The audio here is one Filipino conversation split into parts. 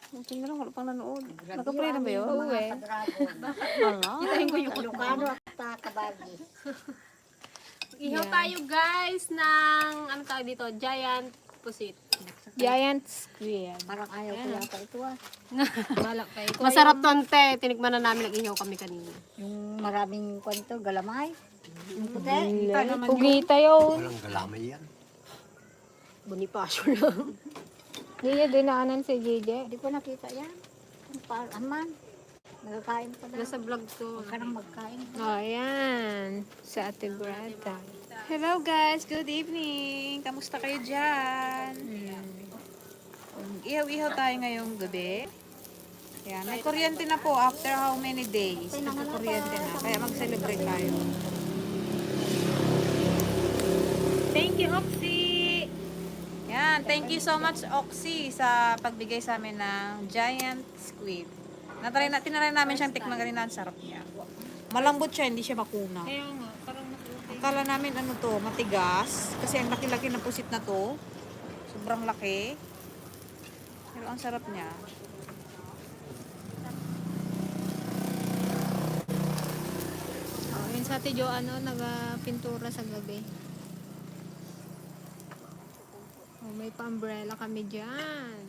Tingnan lang, wala pang nanood. Nakaplay na ba yun? Oo eh. Hala. Kitahin ko yung Ilocano at kabagi. Ihaw tayo guys ng, ano tawag dito, giant pusit. Giant squid. Parang ayaw ko yata ito ah. Balak kayo. Masarap to ante. Tinikman na namin, nag-ihaw kami kanina. Yung maraming kwento, galamay. Yung puti. Ugita yun. Walang galamay yan. Bonifacio lang. Hindi niya dinaanan si JJ. Hindi ko nakita yan. Aman. Nagkakain pa na. Nasa vlog to. Huwag ka nang magkain. Oh, ayan. Sa Ate Greta. Hello guys, good evening. Kamusta kayo dyan? Ihaw-ihaw tayo ngayong gabi. Ayan, may kuryente na po after how many days? Nagkukuryente na. Kaya mag-celebrate tayo. Thank you, Oxy! Yan, thank you so much, Oxy, sa pagbigay sa amin ng giant squid. Tinaray namin siyang tikman kanina, ang sarap niya. Malambot siya, hindi siya makuna. Kaya nga, parang nakulutay. Akala namin ano to, matigas. Kasi ang laki-laki ng pusit na to. Sobrang laki. Pero ang sarap niya. Oh, yun sa Ate Jo, nagpintura sa gabi. Oh, may pa-umbrella kami dyan.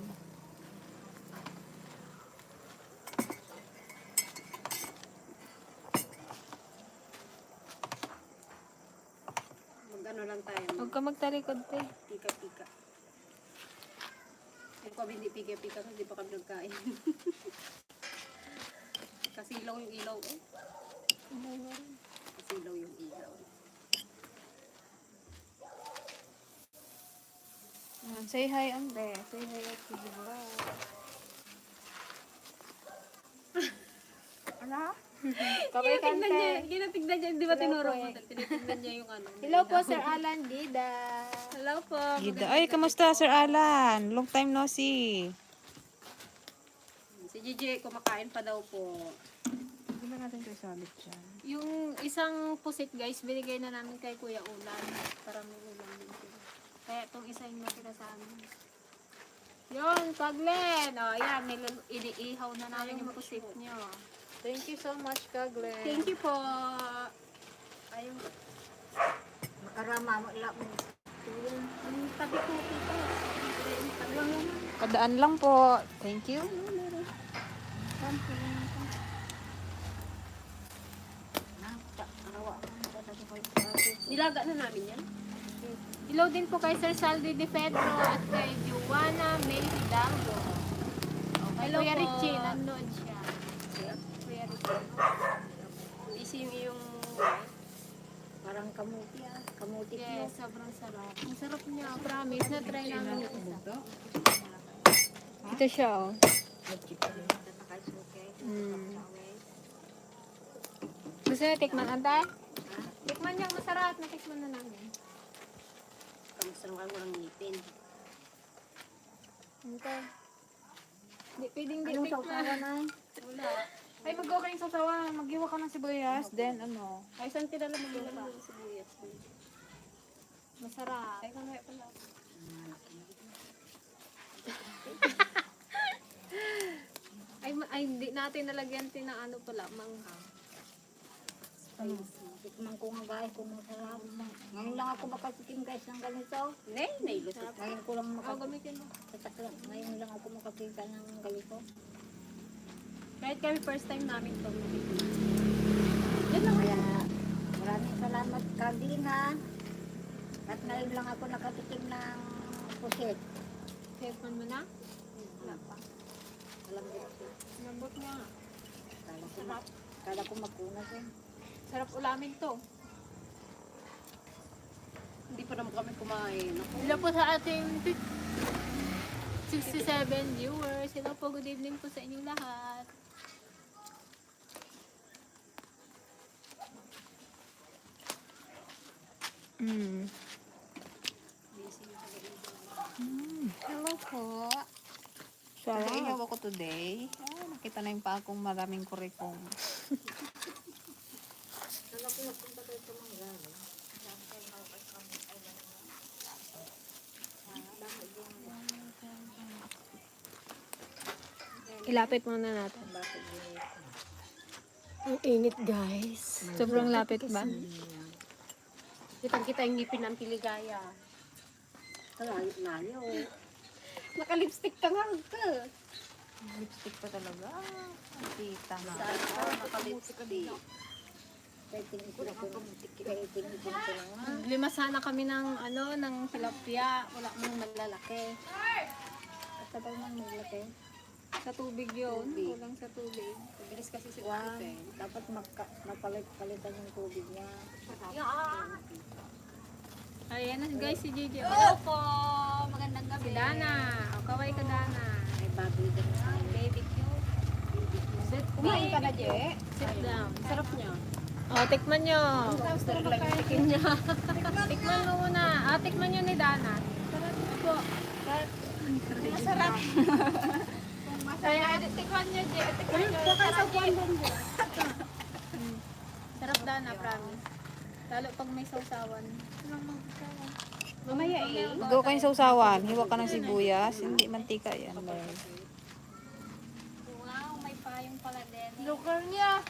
Mag-ano lang tayo. Huwag ka magtalikod, te. Pika-pika. Yung kami hindi pika-pika kasi di pa kami nagkain. Kasilaw yung ilaw eh. Kasilaw yung ilaw. Ayan, say hi, Ambe. Say hi, Ate Diba. Ano? Kabay kante. Ginatignan niya, di ba tinuro mo? Tinitignan niya yung ano. Hello po, Sir Alan Dida. Hello po. Gida. Ay, kamusta, Sir Alan? Long time no see. Si Gigi, kumakain pa daw po. Hindi na natin ito sabit dyan. Yung isang pusit guys, binigay na namin kay Kuya Ulan. Para may ulam din sila. Kaya itong isa yung natira sa amin. Yun, Kaglen. O, yan, iniihaw na namin yung pusit nyo. Thank you so much, Kaglen. Thank you po. Ayun. Makarama mo lang. Ang tabi ko dito. Tabi lang. Padaan lang po. Thank you. Nilaga na namin yan. Hello din po kay Sir Saldi De Pedro at kay Joanna May Hidalgo. Hello Kuya Richie, nanood siya. Kuya Richie. Easy yung iyong Parang kamuti ah. Kamuti ko. yes, sobrang sarap. Ang sarap niya, promise. Na-try namin yung isa. Ito siya, oh. Gusto niyo tikman, Ante? Tikman niya, masarap. Natikman na namin. Kamusta naman walang ngipin. Ante. Di pwedeng di Anong tikman. sausawan ay? Wala. Ay, mag-go kayong sasawa. Mag-iwa ka ng sibuyas. Then, ano? Ay, saan tinala mo nila ng sibuyas? Masarap. Ay, kamaya pala. Ay, hindi natin nalagyan ng ano pala, manghang. Tikman ko nga guys kung masarap. Ngayon lang ako makatikim guys ng ganito. Nay, lusot. Ngayon ko lang Gamitin mo. Ngayon lang ako makakita ng ganito. Kahit kami first time namin ito. Kaya maraming salamat Kardina. At ngayon lang ako nakatikim ng pusit. Tekman mo na? Wala pa. Alam ko kasi. Lambot nga. Kala ko magkunas eh. Sarap ulamin to. Hindi pa naman kami kumain. Hello po sa ating 67 viewers. Hello po, good evening po sa inyong lahat. Hello po. Nag-ihaw ako today. Ah, nakita na yung pa akong maraming kurikong. Ilapit muna natin. Ang init, guys. Sobrang lapit ba? Kitang-kita yung ngipin ng piligaya. Layo. Naka-lipstick ka nga ka. Lipstick pa talaga. Ang tita na. Nakalipstick. Kaya tingin ko lang. Lima sana kami ng ng tilapia. Wala mong malalaki. Tagal man maglaki. Sa tubig yun. Kulang sa tubig. Mabilis kasi si Wow. Dapat mapalit-palitan yung tubig niya. Ayan na guys si Gigi. Hello po! Magandang gabi. Si Dana. O, kaway ka Dana. May baboy din na. Baby cute. Kumain ka na, Je. Sit down. Sarap niya. O, tikman nyo. Tikman niya. Tikman mo muna. Tikman nyo ni Dana. Sarap po. Masarap. Kaya, tikman nyo, Je. Tikman nyo. Sarap yan. Sarap Dana, promise. Lalo pag may sausawan. Mamaya eh. Gawa ka yung sausawan. Hiwa ka ng sibuyas. Hindi mantika yan. Wow, may payong pala din. Lugar niya.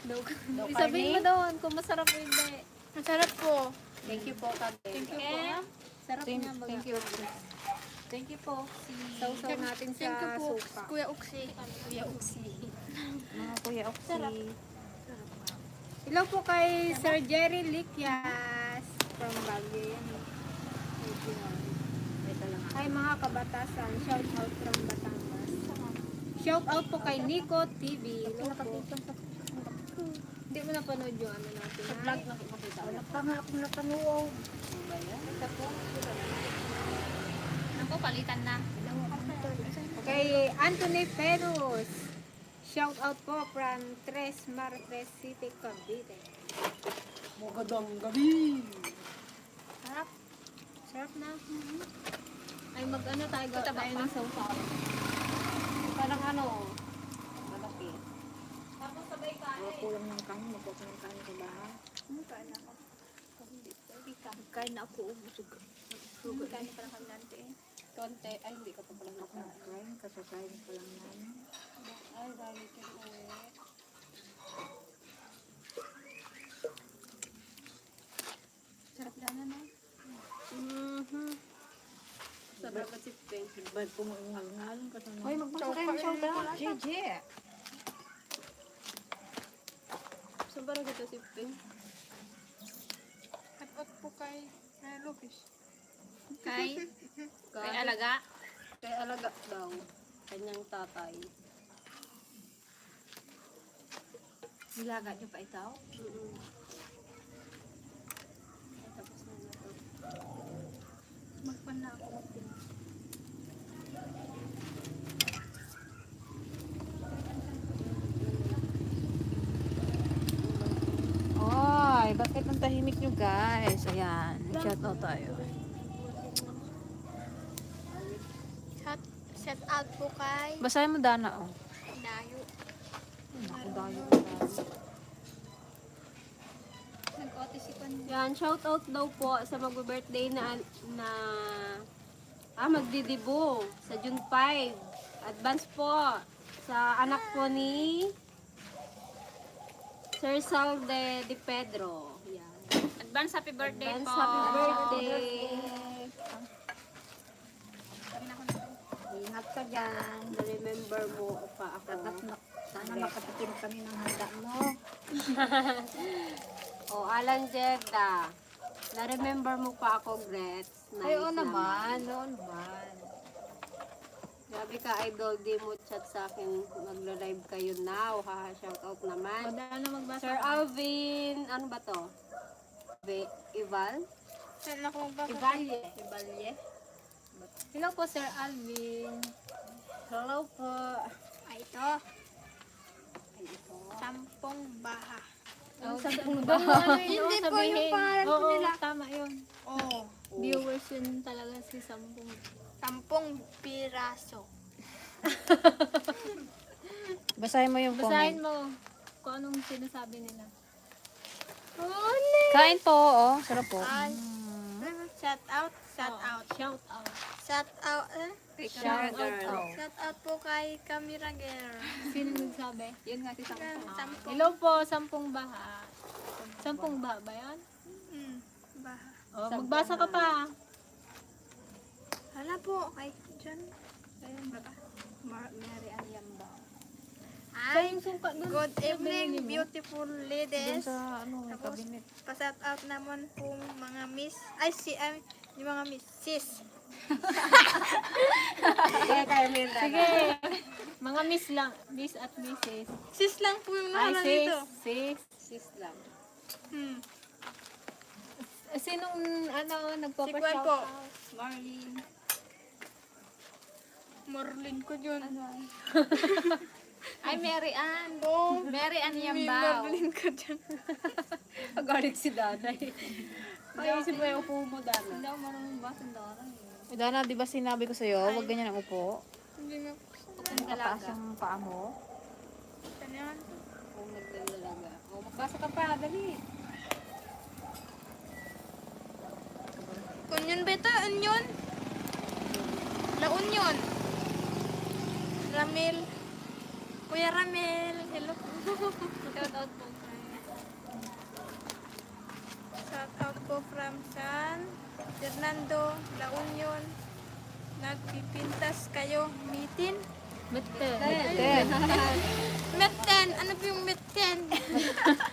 Isabihin mo doon kung masarap o hindi. Masarap po. Thank you po, Kate. Thank you po. Sarap niya. Thank you. Thank you po. Sausaw natin sa suka. Kuya Uksi. Kuya Uksi. Mga kuya Oxy. Hello po kay Sir Jerry Liquias from Baguio. Hi mga kabatasan, shout out from Batangas. Shout out po kay Nico TV. Hello po. Hindi mo napanood yung natin. Sa vlog na makita. Wala pa nga akong napanood. Ako, palitan na. Kay Anthony Perus. Shout out po from Tres Martres City, Cavite. Magandang gabi. Sarap. Sarap na. Ay mag-ano tayo ng sausaw. Parang malaki. Tapos sabay kain. Kulang ng kanin. Magkuha ng kanin sa bahay. Kain ako. Kain na ako. Kain pa lang kami natin. Konti. Ay, hindi ka pa pala nakain. Kain. Kasasayin pa lang namin. Ay, dami ka uwi. Sarap na no? Sarap na si Peng. Ba't kumungal-ngal? Hoy, magbasa kayo ng shoutout. JJ. Saan ba rin si Peng? At po kay Lucas. Kay Alaga. Kay Alaga daw. Kanyang tatay. Nilaga niyo pa ito? Tapos na ito. Magpan na ako. Ay, bakit ang tahimik nyo guys? Ayan, shoutout tayo. Set out po kay Basahin mo Dana, oh. Dayo. Ako dayo. Nag-otisipan Yan, shout out daw po sa mag-birthday na magdidibo sa June 5. Advance po sa anak po ni Sir Salde Di Pedro. Yan. Advance happy birthday Advance po. happy birthday. Ingat ka dyan. Remember mo pa ako. Sana makatikim kami ng handa mo. O, Alan Jedda. Na-remember mo pa ako, Gretz. Nice Oo naman. Grabe ka, idol. Di mo chat sa akin. Magla-live kayo now. Ha, shout out naman. Sir Alvin, ano ba to? Ival? Saan ako magbasa? Ivalye. Hello po, Sir Alvin. Hello po. Ay, ito. Sampung baha. Sampung ba? Hindi po yung pangalan po nila. Tama yun. Oo. Viewers yun talaga si Sampung. Sampung piraso. Basahin mo yung Basahin comment. mo kung anong sinasabi nila. Kain po, oh. Sarap po. Ay. Shout out. Shout out. Shout out. Shout out. Shout out. Shout out po kay Camera Girl. Sino nagsabi? Yun nga si Sampung. Hello po, 10 baha. 10 baha ba yan? Baha. Oh, magbasa ka pa. Hala po kay John. Ayun ba? Mary Ann Yambao. Ay, Yung suka doon. good evening, beautiful ladies. Sa ano, Tapos, cabinet. pa-shout out naman po mga miss. Ay, yung mga miss. Sis. Kaya kayo Mary. Sige. Mga miss lang. Miss at misses. Sis lang po yung Ay, nakalala sis. dito. Sis. Sis lang. Sinong ano, Si Kwan nagpapa-shout po. out? Marlene. Marlin ko dyan. Ay, Mary Ann. Oh, Mary Ann may Yambao. Marlin ko dyan. Galit si Danay. Ayusin mo yung upo mo, Dana. Hindi ako marunong basa ng Dana. Dana, di ba sinabi ko sa'yo, huwag ganyan ang upo. Hindi nga. Mataas yung paa mo. Ganyan. Kung nagdalaga. O, magbasa ka pa, dali. Onion ba ito? Onion? La Union. Ramil. Kuya Ramil. Hello. Shout out po. Shout out po from San Fernando, La Union. Nagpipintas kayo. Mitin? Meten. Meten. Ano po yung meten?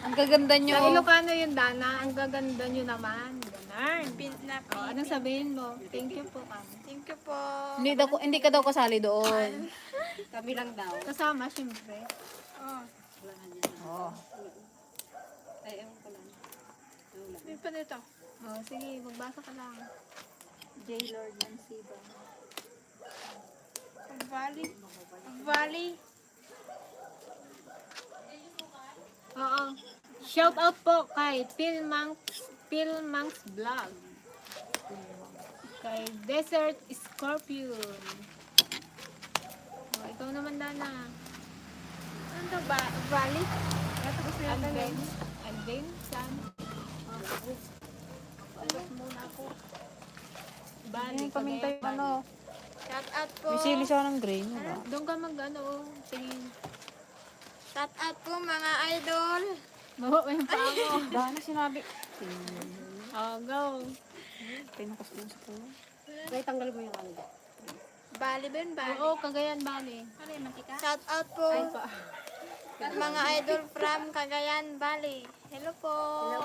Ang gaganda Sa nyo. Ilocano yung Dana. Ang gaganda nyo naman. Ganarn. Na Oh, anong sabihin mo? Thank you po kami. Thank you po. Hindi ka daw kasali doon. Kami lang daw. Kasama, syempre. Oh, Wala na dyan. Oh. Ay, ewan ko lang. Wala. yun pa dito. Oh, sige, magbasa ka lang. J. Lord Nancy ba? Valley. Valley. Oo. Shout out po kay Philmanx Vlog. Kay Desert Scorpion. Oh, ikaw naman, Dana. Ano to ba? Valley? Alvin? Saan? Alas muna ako. Bali, Yung paminta yung ano. Shout out po. May sili siya ng green. Wala. Doon ka mag-ano, oh. Tingin. Shout out po mga idol. Mawa yung paa mo. Dana sinabi. Oh, go. Pinukas din sa puno. Kaya tanggal mo yung ano. Bali ba yun? Bali. Oo, Cagayan Bali. Shout out po. Mga idol from Cagayan Valley. Hello po.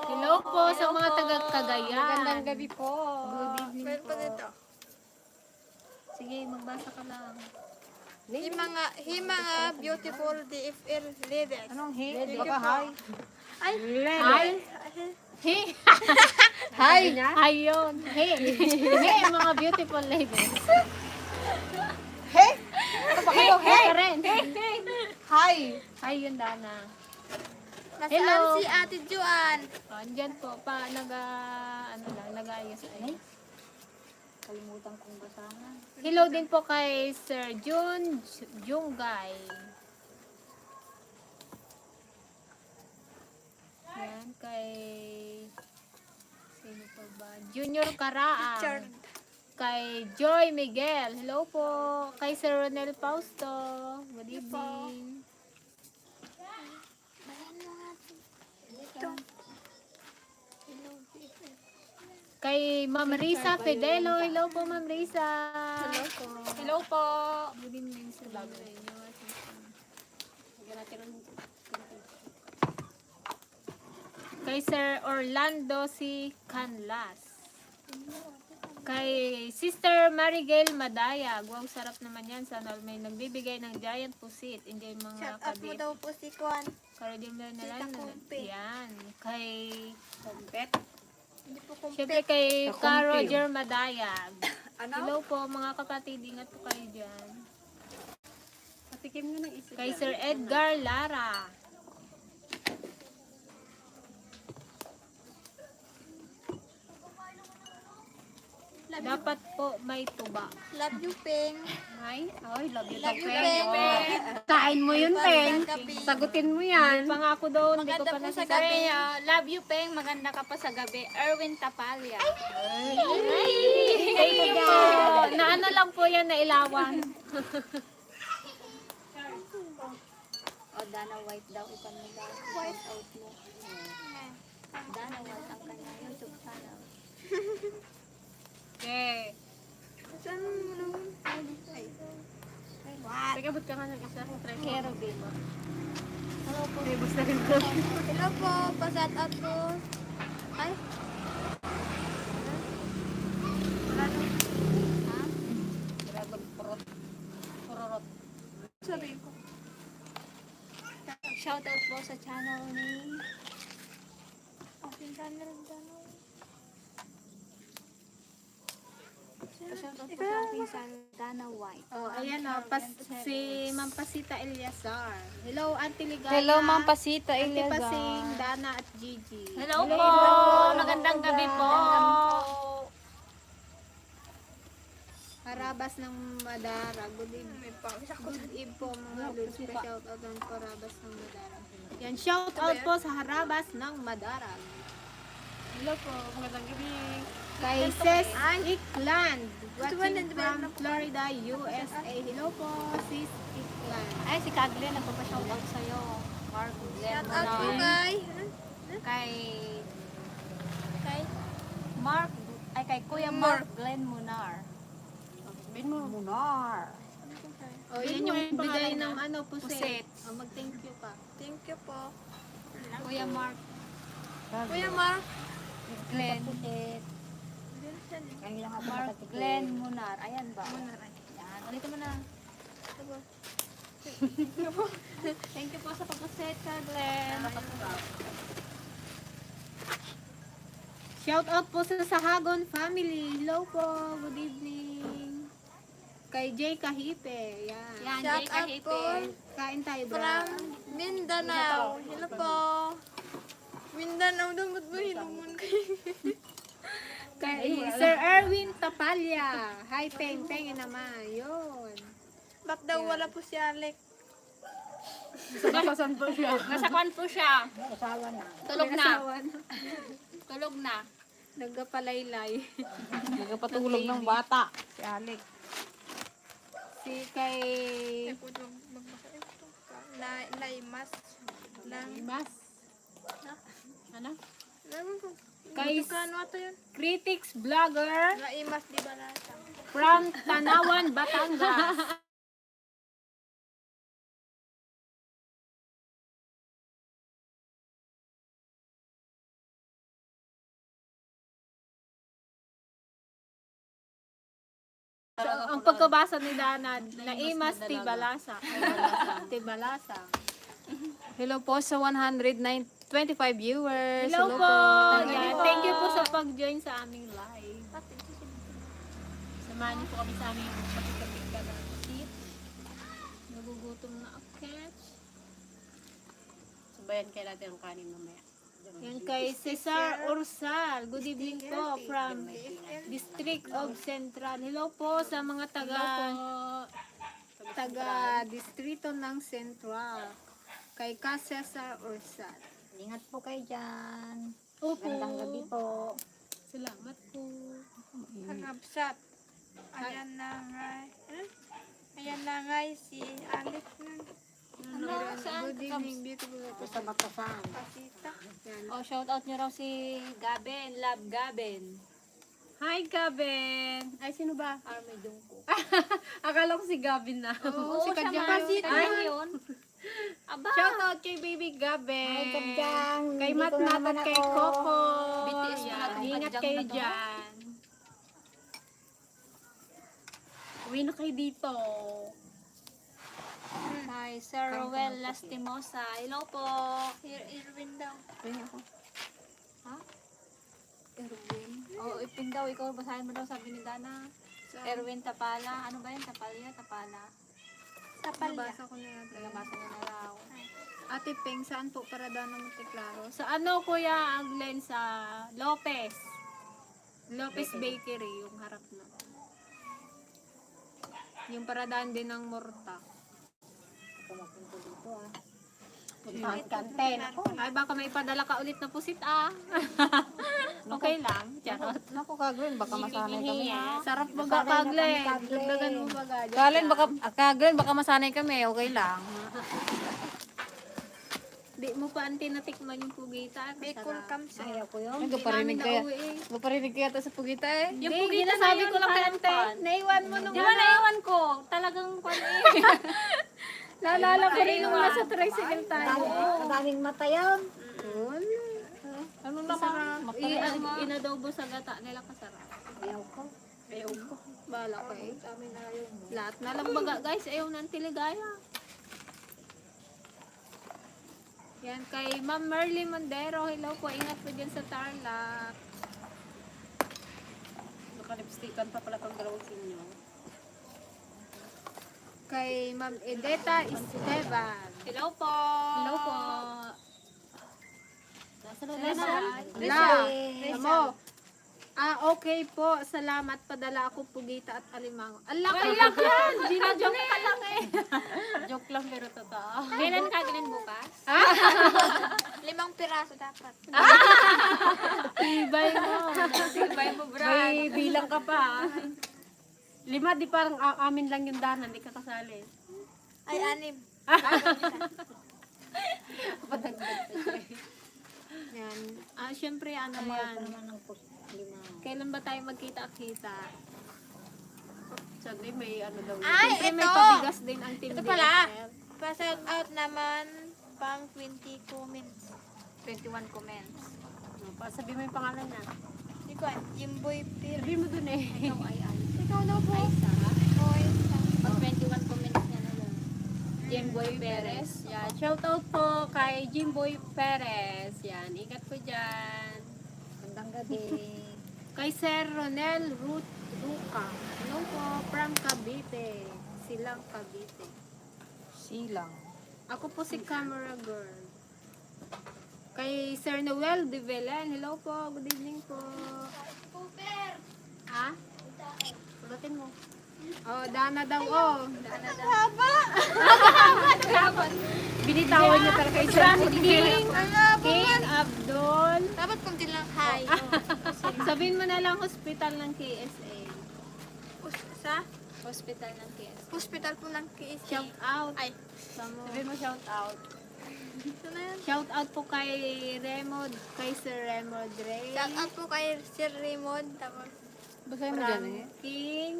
Hello po sa mga taga-Cagayan. Magandang gabi po. Good evening Meron pa po. dito. Sige, magbasa ka lang. Mga beautiful DFL ladies. Anong hi? Baka hi. Ay, Hi. Hey. Hi! Ayun. Hey. Hey, mga beautiful ladies. Hey! Ano ba kayo? Hey. Ka rin. Hi! Hi, yun, Dana. nasaan Hello. si Ate Juan? Oh, andyan po. Nag-ayos ay. Kalimutan kong basahan. Hello din po kay Sir Jun Jungay. Yan, kay... Sino pa ba? Junior Caraan. Richard. Kay Joy Miguel. Hello po. Kay Sir Ronel Fausto. Good evening. Kay Ma'am Risa Fidelo. Hello po, Ma'am Risa. Hello po. Hello po. Good evening sa inyo. Kay Sir Orlando C. Canlas. Kay Sister Marigel Madayag. Wow, sarap naman yan. Sana may nagbibigay ng giant pusit. Enjoy mga Shout out mo kabit. daw po si Juan. Karodim na Tita lang. Kumpi. Yan. Kay... Kompet. Hindi po kung Siyempre kay Kakumpi. Ka Roger Madayag. Ano? Hello po mga kapatid. Ingat po kayo dyan. Patikim nga ng isip. Kay Sir Edgar Lara. Dapat po may tuba. love you, Ping. Ay, love you. Love you, Ping. Tayo Sasabahin mo yun, Peng. gabi. Sagutin mo yan. Pangako daw, hindi ko Maganda pa po sa nasasabi. gabi. Love you, Peng. Maganda ka pa sa gabi. Erwin Tapalya. Thank you po. Na ano lang po yan, na ilawan. O, Dana White daw. Ipan mo daw. White out mo. Dana White ang kanya YouTube channel. Okay. Saan mo naman? Sige, but ka nga ng isa. Try mo. Kerubim. Hello po. Okay, basta rin ko. Hello po. Pa-shout out po. Ay. Wala na. Dragon fruit. Pururot. Sorry ko. Shout out po sa channel ni aking channel channel. Shout out po sa aking channel Dana White. Oh, ayan o. Si Ma'am Pasita Eliazar. Hello, Auntie Ligaya. Hello, Ma'am Pasita Auntie Eliazar. Pasing, Dana at Gigi. Hello po. Magandang gabi po. Harabas ng Madara. Good evening. Good evening po mga Lods. Shout out ng Harabas ng Madara. Yan, shout out po sa Harabas ng Madara. Hello po, magandang gabi. Kay Sis Ikland. Watching from Florida, USA. Hello po, Sis Ikland. Ay, si Kaglin. Nagpapashout out sa'yo. Mark Glenn Shout out po Munar. kay Kay Mark. Ay, kay Kuya Mark Glenn Munar. Munar. Oh, yan yung bigay ng ano, puset. Puset. Oh, mag-thank you ka. Thank you po. Kuya Mark Kuya Mark. Glenn. Puset. Mark Glenn Munar. Ayan ba? Yan. Ulitin mo na. Thank you po sa pagpuset ka, Glenn. Shout out po sa Sahagon family. Hello po, good evening. Kay Jay Kahipe. Yan. Yan, Shout Jay out Kahipe. po Kain tayo, bro. from Mindanao. Hello po. Mindanao daw ba't ba hinumun kayo? Kay Sir Erwin Tapalya. Hi, Peng. Peng naman. Yun. Ba't daw wala po si Alec? Nakasan po siya. Nasa kwan po siya. Asawa na. Tulog na. Asawan. Tulog na. Nagkapalaylay. Nagpatulog ng bata. Si Alec. Si kay... Ay po daw magbasa ito. Naimas. Lang. Mas. Ano? Alam ko. Kay Kano ato yun? Critics Vlogger Naimas di ba lata? from Tanawan, Batangas. So, ang pagkabasa ni Dana, Naimas Tibalasa. Tibalasa. Hello po sa 125 viewers. Hello po. Yan. Thank you po sa pag-join sa aming live. Samahan niyo po kami sa aming pagkakapit ka ng seat. Nagugutom na ako, catch. Sabayan kaya natin ang kanin mamaya. Yan kay Cesar Ursal. Good evening po from District of Central. Hello po sa mga taga distrito ng Central. Kay Ka Cesar Ursal. Ingat po kayo dyan. Opo. Magandang gabi po. Salamat po. Hanapsat. Ayan na nga. Ayan na nga si Alec na. Ano? Saan? Good evening, beautiful. Ito sa Batasan. Pasita. Oh, shout out nyo raw si Gaben. Love Gaben. Hi, Gavin. Ay, sino ba? Army Dungko. Akala ko si Gavin na. Oo, si siya Kadyang. man. Ay, Ay, yun. Aba. shout out kay baby Gavin. Ay, Kadyang. Kay Hindi ko Matmat naman at kay ako. Coco. BTS Yan. pala tong Ingat Kadyang kayo na to. dyan. Uwi na kayo dito. Kay Sir Ruel Lastimosa. Hello po. Irwin daw. Ha? Erwin. Oh, ipin daw. Ikaw, basahin mo daw, sabi ni Dana. Erwin Tapala. Ano ba yun? Tapalya? Tapala. Tapalya. Nabasa ko na yan. Nagabasa niya na raw. Ate Peng, saan po para daw ng Monteklaro? Sa ano, Kuya Aglen? Sa Lopez. Lopez Bakery, yung harap na. Yung paradaan din ng Morta. Kante. Ay, baka may padala ka ulit na pusit Okay lang. Charot. Naku, Kaglen, baka masanay kami ha. Sarap baga, Kaglen. Dagdagan mo baga. Kaglen, baka masanay kami, okay lang. Di mo pa anti natikman yung pugita. Bicol Kamsa. Ayaw ko yun. Nagparinig kaya ito sa pugita eh. Yung pugita sabi ko lang kay ante. Naiwan mo nung Di ba naiwan ko? Talagang kwan Naalala ko rin nung nasa tricycle tayo. Ang daming mata yun. Ano naman? Inadobo sa gata nila kasarap. Ayaw ko. Ayaw ko. Bala ko eh. Lahat na lang baga guys. Ayaw ng tiligaya. Yan kay Ma'am Merly Mondero. Hello po. Ingat po dyan sa Tarlac. Nakalipstikan pa pala itong dalawang sinyo. Kay Ma'am Edeta Esteban. Hello po. Hello po. Hello. Mo. Okay po. Salamat. Padala ako pugita at alimango. Alak yan. Gina-joke ka lang eh. Joke lang pero totoo. Kailan ka ganun bukas? 5 piraso dapat. Ibay mo. Bye mo, bro. May bilang ka pa. 5, di parang amin lang yung danan, di ka kasali. Ay, 6. Yan. Siyempre ano yan. Kailan ba tayo magkita-kita? Sabi may ano daw. Ay, Siyempre may ito! pabigas din ang team Ito pala. DSL. Pa-shout out naman pang 20 comments. 21 comments. Sabi mo yung pangalan niya. Hindi ko, Jimboy Pir. Sabi mo dun eh. Ikaw daw po. Oy, Pag 21 comments niya na lang. Jimboy Perez. Yan. Shout out po kay Jimboy Perez. Yan. Ingat po dyan. Magandang gabi. Kay Sir Ronel Ruca. Hello po. From Cavite. Silang Cavite. Silang. Ako po si Camera Girl. Kay Sir Noel de Velen. Hello po. Good evening po. Ha? Sulatin mo. Oh, Dana daw. Oh. Binitawan niya talaga yung King. King Abdul. dapat kunti lang hi. Sabihin mo na lang hospital ng KSA. Sa Hospital ng KS. hospital po ng KSA. Shout out. Ay, Sabi mo shout out. ito na yan. Shout out po kay Remod, kay Sir Remod Ray. Shout out po kay Sir Raymond. Tapos, Basahin mo dyan eh. King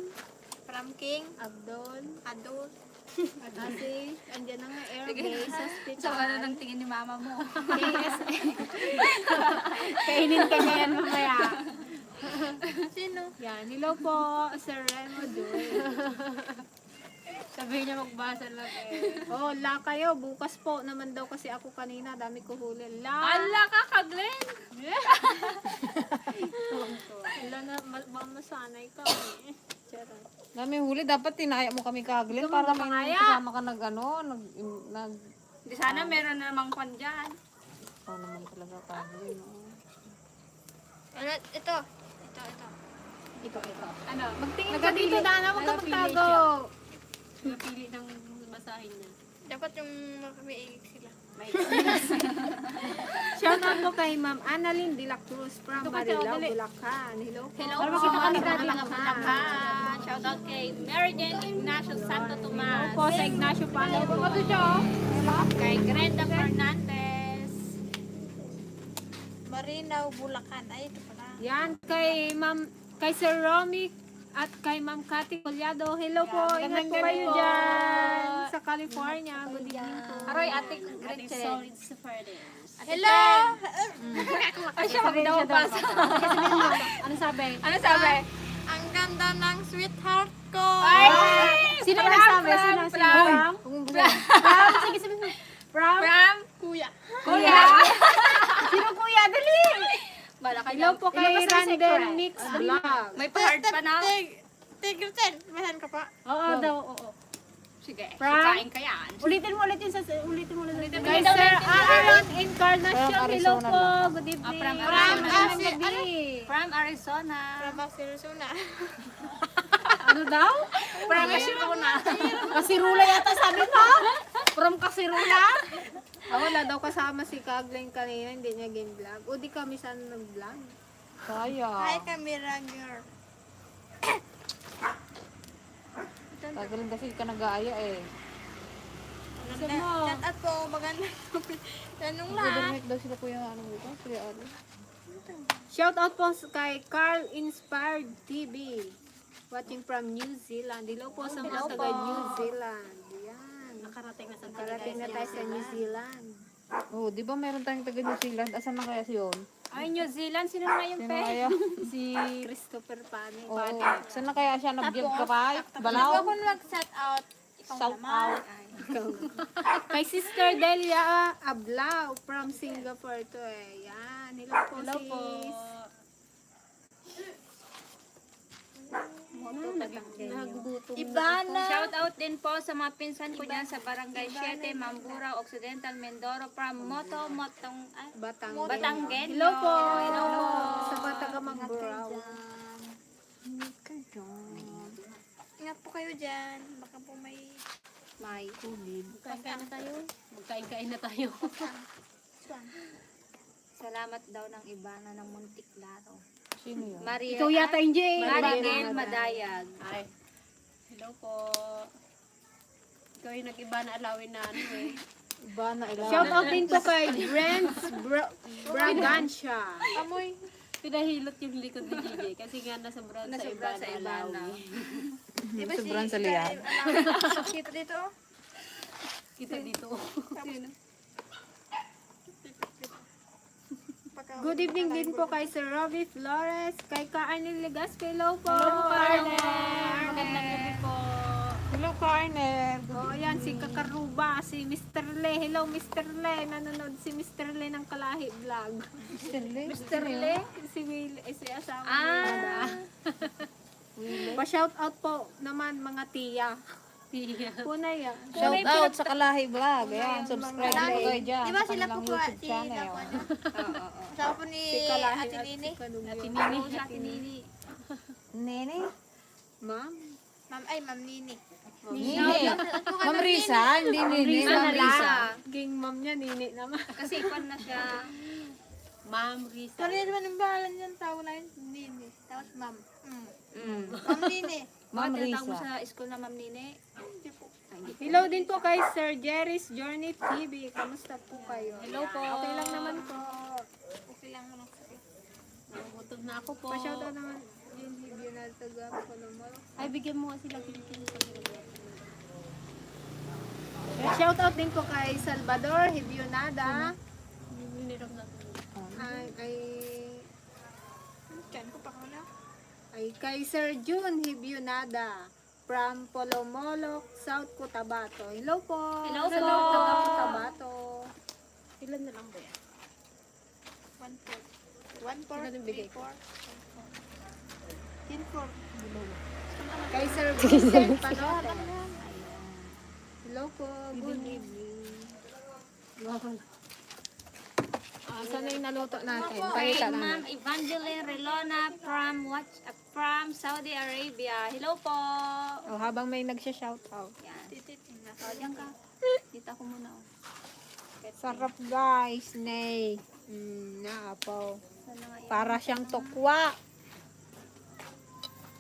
from King, Abdul. Adult. Kasi, andyan na nga airbase hospital. Sa ano ng tingin ni mama mo? KSA. Kainin ka na yan mamaya. Sino? Yan, hello po, Sir Remod. Sabi niya magbasa lang eh. Oh, la kayo. Bukas po naman daw kasi ako kanina. Dami ko huli. La. Ala ka, Kaglen! Wala na, masanay ka eh. Charot. Dami huli, dapat tinaya mo kami Kaglen Ito para mga may pangaya. kasama ka nag Di sana meron na namang kwan dyan. oh, naman talaga Kaglen. Ano, ito. Ito. Ano? Magtingin ka dito, Dana. Huwag ka magtago. Napili ng basahin niya. Dapat yung makamiigig sila. Shout out po kay Ma'am Annalyn De La Cruz from Marilao, Bulacan. Hello po. Hello Para po, makita ka ni sa Daddy mga naman. Bulacan. Shout out kay Mary Jane Ignacio Santo Tomas. Po sa Ignacio Pano po. Kay Grenda Fernandez. Marinao, Bulacan. Ay, ito pala. Yan, kay Sir Romy at kay Ma'am Cathy Collado. Hello po. Ingat po kayo dyan sa California. Good evening po. Aroy, Ate Ate Gretchen. Solid Safarders. Hello! Ay, siya magdawabasa. Ano sabi? Ano sabi? Ang ganda ng sweetheart ko! Sino ba nagsabi? Sino? From? Sige, sabi mo. From? From? Kuya. Kuya? Sino kuya? Dali! Bala Hello po kay Ilabas na yung Randall secret. Mix Vlog. May pa-heart pa na? Tigritin, bahan ka pa. Oo daw, oo. Sige, From? sikain ka yan. Ulitin mo ulit yun sa... Ulitin mo ulit. Kay Sir Aaron Encarnacion. From Hello Arizona po. lang. Good evening. From Magandang Arizona. gabi. From Arizona. From Arizona. Ano daw? From Arizona. Kasirula yata sabi mo? From Kasirula? wala daw kasama si Kaglen kanina, hindi niya game vlog. O di kami sana nag-vlog. Kaya. Hi, camera girl. Tagal kasi ka nag-aaya eh. Chat out po, maganda. Tanong lang. Nag-donate daw sila kuya ano dito? Kuya ano? Shout out po kay Carl Inspired TV. Watching from New Zealand. Hello po sa mga taga New Zealand. Yan. Nakarating na sa Nakarating na tayo sa New Zealand. Oh, di ba meron tayong taga New Zealand? Asan na kaya siyon? Ay, New Zealand, sino na yung Sino kaya? Si Christopher Pane. Oo. Saan na kaya siya nag-vlog ka pa? Bago Balaw? ako mag-shout out, ikaw Shout naman. out. Ay. Kay Sister Delia Ablao from Singapore to eh. Yan. Hello po sis. Nagugutom. Ibana. Shout out din po sa mga pinsan ko dyan sa Barangay 7, Mamburao, Occidental, Mindoro, from Batanggen. Hello po. Hello po. Sa Bataga Mangguraw. Ingat po kayo dyan. Baka po may... May COVID. Magkain na tayo. Magkain na tayo. Salamat daw ng iba na ng Muntik Laro. Sino yun? Maria, Ikaw yata yung Jay. Marigel Madayag. Ay. Hello po. Ikaw yung nag-iba na alawin na ano eh. Iba na ilan. Shout out din po kay Brent Bragancia. Amoy. Pinahilot yung likod ni Gigi kasi nga nasa brand sa iba Nasobra sa na iba na. alawin. Di ba Sobrang sa liyan. Kita dito? Kita dito. Good evening din po kay Sir Robbie Flores, kay Ka-Arnel Legaspi. Hello po. Magandang gabi po. Hello, Carnel. Oh, yan si Kakaruba, si Mr. Le. Hello Mr. Le. Nanonood si Mr. Le ng Kalahi Vlog. Mr. Le, si Will, si asawa Ah, Pa-shout out po naman mga tiya. Tiya. Puna yan. Shout out sa Kalahi Vlog. Ayan, subscribe na po kayo dyan. Di ba sa sila kanilang po YouTube channel. Sabi po ni Si Kalahi Ate at Nini. si Kanugyo. tinini siya, tinini. Nene? Ma'am? Ma'am Nini. Nene. Ma'am Risa, hindi Nene. Ma'am Risa. King ma'am niya, nini naman. Kasi ikon na siya. Ma'am Risa. Sorry naman ang bahalan niyan. Tawag na yun. Nini. Tapos ma'am. Ma'am Nini. Ma'am Bakit tinatawag mo Risa. sa school na Ma'am Nine? Hello din po kay Sir Jerry's Journey TV. Kamusta po kayo? Hello po. Okay lang naman po. Okay lang mo. Nagutom na ako po. Pa-shout out naman din video na taga ko naman. Ay, bigyan mo sila kinikin sa Shout out din po kay Salvador Hibionada. Miniram na ito. Ay Diyan ko pa ko na. kay Sir June Hibionada from Polomolok, South Cotabato. Hello po. Hello Sa po. taga Cotabato. Ilan na lang ba yan? 1-4. Ilan ang bigay ko? 10-4. Kay Sir Vincent Panote. Hello po. Good evening. Saan na yung naluto natin? Pakita Kay naman. Ma'am Evangeline Relona from Saudi Arabia. Hello po. Oh, habang may nagsha-shout out. Yan. O, diyan ka. Dito ako muna. Oh. Sarap guys, Nay. Naapaw. Sana nga yan. Para siyang tokwa.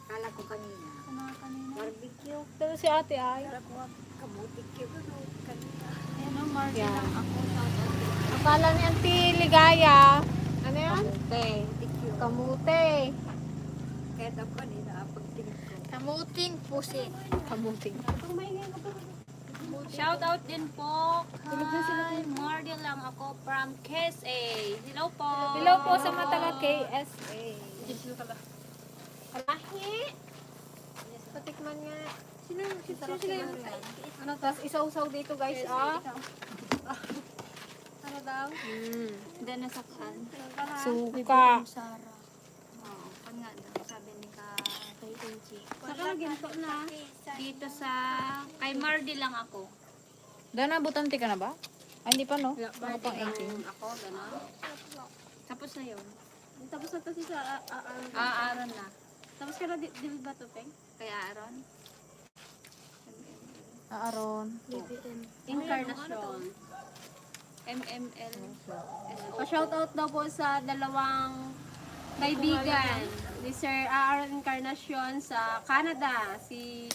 Kala ko kanina. Ano nga kanina? Barbecue. Pero si ate ay. Kabutik yun. Ayan o, Mark. Akala ni Auntie Ligaya. Ano yan? Kamute. Kaya daw kanina, pagtingin ko. Kamuting pusi. Kamuting. Shout out din po kay Mardi lang ako from KSA. Hello po. Hello po sa mga taga KSA. Alahi. Patikman nga. Sino sila yung... Ano, tapos isaw-saw dito guys, ah. Ano daw? Hindi nasaktan. Suka. Sara. Oo. Pan nga daw. Sabi ni kay Kenchi. Saka ginto na. Dito sa... Kay Mardi lang ako. Dana, butante ka na ba? Ay, hindi pa, no? Wala Mga pang 18. Ako, gano'n. Tapos na yun. Tapos na to si sa Aaron na. Tapos ka na di ba to, Peng? Kay Aaron. Aaron. Incarnation. MML. Pa-shoutout daw po sa dalawang kaibigan ni Sir Aaron Encarnacion sa Canada, si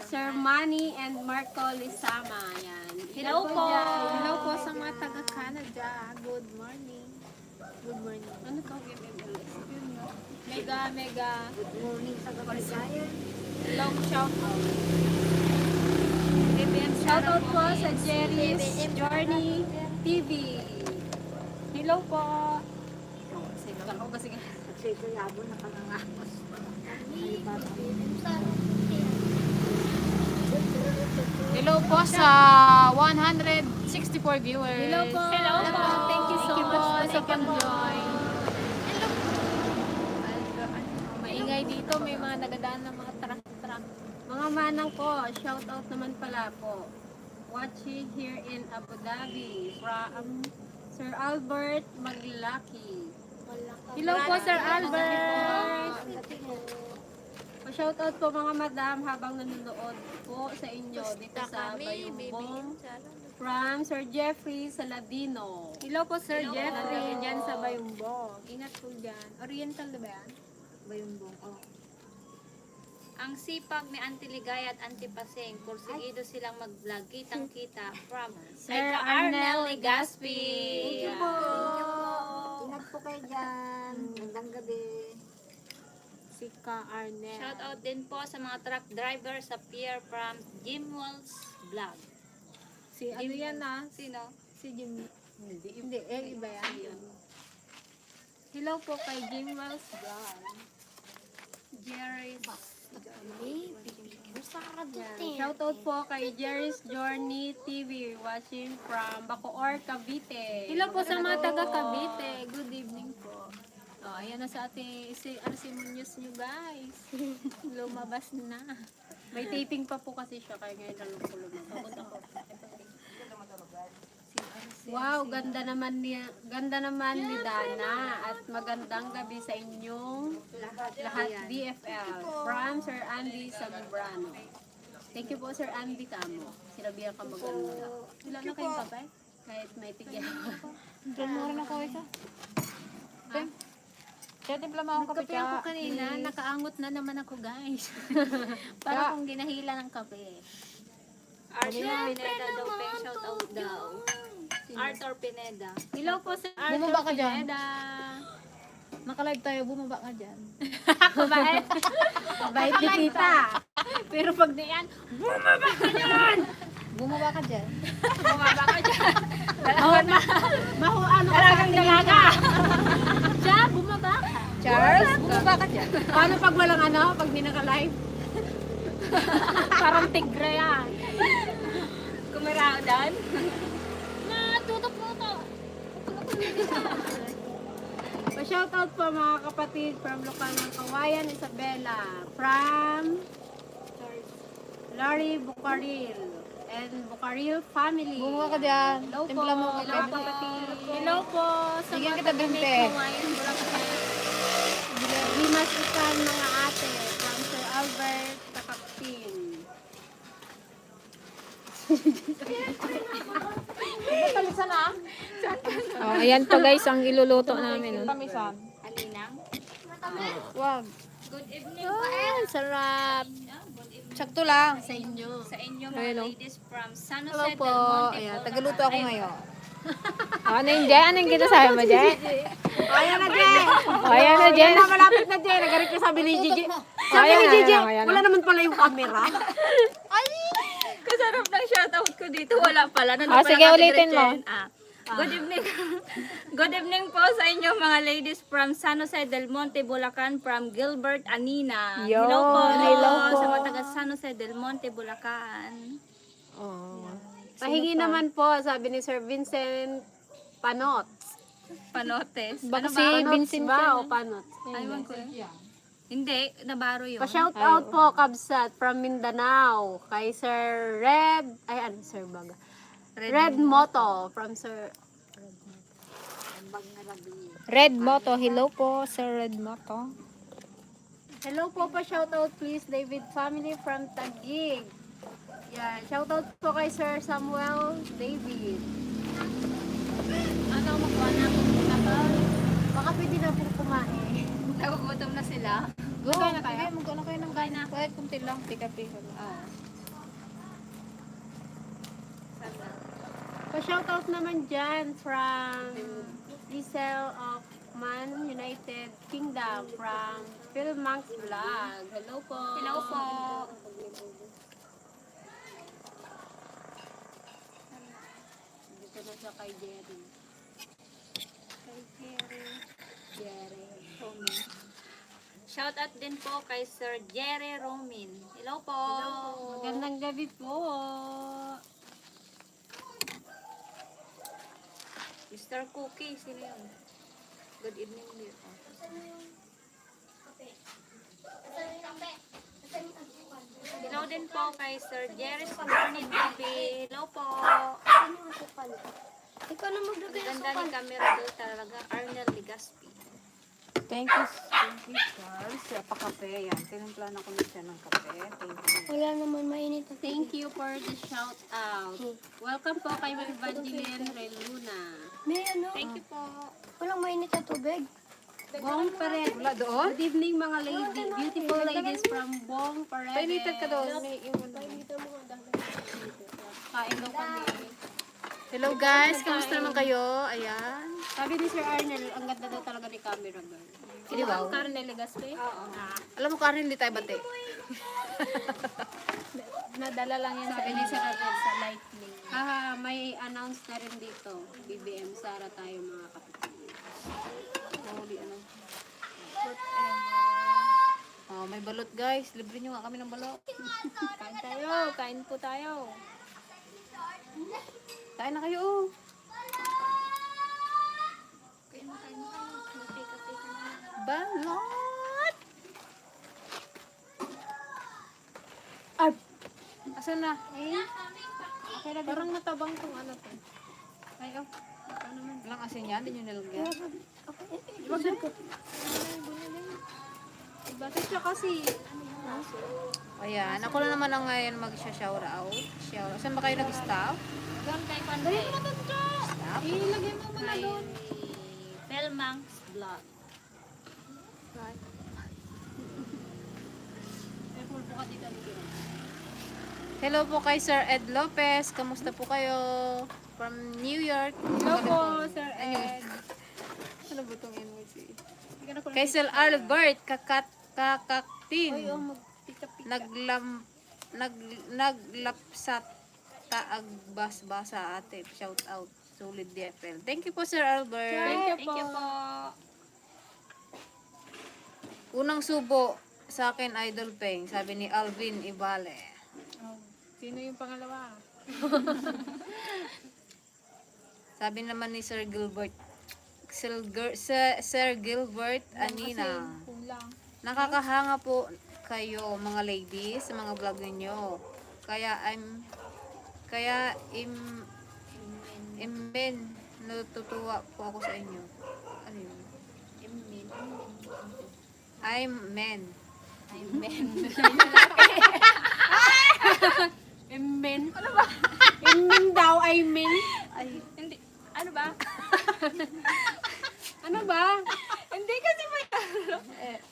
Sir Manny and Marco Lisama. Yan. Hello po. Hello po sa mga taga-Canada. Good morning. Good morning. Ano to? MMLS. Mega. Good morning sa Gabasayan. Long shout out. Shoutout po sa Jerry's Journey TV. Hello po. Hello po sa 164 viewers. Hello po. Hello po. Thank you so much sa pag-join. Maingay dito, may mga nagadaan ng mga truck. Mga manang ko, shoutout naman pala po. Watching here in Abu Dhabi from Sir Albert Maglaki. Hello po, Sir Albert! Pa-shoutout po mga madam habang nanonood po sa inyo dito sa Bayumbong from Sir Jeffrey Saladino. Hello po, Sir Hello Jeffrey. po. Dyan sa Bayumbong. Ingat po dyan. Oriental na ba yan? Bayumbong. Oh. Ang sipag ni Auntie Ligaya at Auntie Paseng, kursigido silang mag-vlog, kitang-kita from Sir Sir Arnel Arnel Legaspi. Thank you po. Ingat po kayo dyan. Magandang gabi. Si Ka Arnel. Shout out din po sa mga truck driver sa pier from Jim Walls Vlog. Si ano yan ah? Sino? Si Jimmy. Hindi, iba yan. Hello po kay Jim Wells Vlog. Jerry's. Shoutout po kay Jerry's Journey TV watching from Bacoor, Cavite. Hello po sa mga taga Cavite. Good evening po. Oh, ayan na sa ating si Arsimonius nyo guys. Lumabas na. May taping pa po kasi siya kaya ngayon lang po lumabas. Wow, ganda naman ni Dana at magandang gabi sa inyong lahat DFL from Sir Andy Zambrano. Thank you po Sir Andy Kamo. Sinabihan ka maganda. Wala na kayong kape? Kahit may tigyan. Diyan mo rin ako ito. Kaya timpla mo akong kape Kape ako kanina, nakaangot na naman ako guys. Para kung ginahila ng kape. Arthur Pineda daw, pay shout out daw. Arthur Pineda. Hello po Sir Arthur Bumaba ka dyan. Pineda. Naka-live tayo, bumaba ka dyan. Mabait. Mabait ni tita. Pero pag diyan, Bumaba ka dyan! Bumaba ka dyan. ano ka sa dalaga. Siya, bumaba ka. Charles, bumaba ka dyan. Paano pag walang ano, pag di naka-live? Parang tigre yan. Kumaraudan. Tutok mo to. Pa-shoutout po mga kapatid from lokal ng Kawayan, Isabela. From Larry Bucaril and Bucaril family. Bumaba ka dyan. Hello po. Timpla mo ako Hello kape. kapatid. Hello po sa Bigyan mga kita 20. taga-Kawayan, Boracay. Limas ikan mga ate from Sir Albert Takapin. Oh, ayan po guys ang iluluto namin. Oh. Tamisan. Alinang. Wag. Good evening Sarap. Sakto lang. Sa inyo. sa inyo mga ladies from San Jose Hello del po. Monte. Ayan, tagaluto ako ngayon. Ano yung Jay? Ano yung ginasabi mo, Jay? Ayan na, Jay. Ayan na, Jay. Malapit na, Jay. Nagarit ka sabi ni Gigi. Sabi Ayan ni na, Gigi, ayan na. wala naman pala yung camera. Kasarap ng shoutout ko dito. Wala pala. Sige, ulitin mo. Good evening. Good evening po sa inyo mga ladies from San Jose del Monte, Bulacan, from Gilbert Anina. Yo, Hello po. hello po. Sa mga taga San Jose del Monte, Bulacan. Pahingi naman po, sabi ni Sir Vincent Panot. Panotes. Baka Ano si ba? Vincent ba yan, o Panot? Aywan ko. Hindi, nabaro yun. Pa-shout out po, Kabsat, from Mindanao. Kay Sir Red, ay ano, Sir Baga. Red Moto, from Sir... Red Moto. Hello po, Sir Red Moto. Hello po, pa-shout out please, David family from Taguig. Yan, shoutout po kay Sir Samuel David. Ano, magkuha na ako ng kapal. Baka pwede na po kumain. Nagugutom na sila. Go, Magkain na kayo? sige, magkano kayo ng kain na. Kahit kunti lang, pika-pika lang. Oo. Pa-shoutout naman dyan from Giselle of Man United Kingdom from Philmax Vlog. Hello po. Hello po. Dito na siya kay Jerry. Jerry. Shout out din po kay Sir Jerry Romin. Hello po. Magandang gabi po. Mr. Cookie, sino yun? Good evening dear. Hello din po kay Sir Jerry Scorny TV. Hello po. Ikaw na maglagay ng Ganda ni camera doon talaga. Arnel Ligaspi. Thank you, Charles. Pakape, yan. Tinimpla na ko na siya ng kape. Thank you. Wala naman mainit. Thank you for the shout out. Welcome po kay Evangeline Reluna. May ano? Thank you po. Walang mainit na tubig. Bong Paredes. Wala doon? Good evening mga lady. Beautiful ladies from Bong Paredes. Painitan ka doon. Kain daw kami. Hello guys, kamusta naman kayo? Ayan. Sabi ni Sir Arnel, ang ganda daw talaga ni camera girl. Hindi ba? Carnel Legaspi? Oo. Alam mo, Karen, hindi tayo bate. Nadala lang yan Sabi ni Sir Arnel sa lightning. Haha, may announce na rin dito. BBM Sara tayo mga kapatid. Holy ano. Oh, may balot guys. Libre nyo nga kami ng balot. Kain tayo. Kain po tayo. Kain na kayo. Oh. Balot! Ay! Asan na? Okay na parang natabang tong ano to. Ay, oh. Ano naman? Walang asin yan. Hindi nyo nilagyan. Bakit siya kasi? Ayan. Ako na naman ang ngayon mag-shout out. Saan ba kayo nag-stop? Doon kay Pandre. Stop. Ilagay mo muna Kay doon. Pelmang's Vlog. May pulpo ka dito. Hello po kay Sir Ed Lopez. Kamusta po kayo? From New York. Hello po, Sir Ed. Ano ba itong emoji? Hindi ka na ko Kay Sir Albert. Kakaktin. magpika-pika. Naglapsat taagbas-basa ate. Shout out. Solid DFL. Thank you po Sir Albert. Thank you Thank you po. po. Unang subo sa akin Idol Peng. Sabi ni Alvin Ibale. Oh, sino yung pangalawa? Sabi naman ni Sir Gilbert. Sir Gilbert Anina. Kulang. Nakakahanga po kayo mga ladies sa mga vlog ninyo. Imen, natutuwa po ako sa inyo. Ano yun? I'm men. Immen. Ano ba? Immen daw, I mean. Ay, Hindi. Ano ba? Ano ba? Hindi kasi may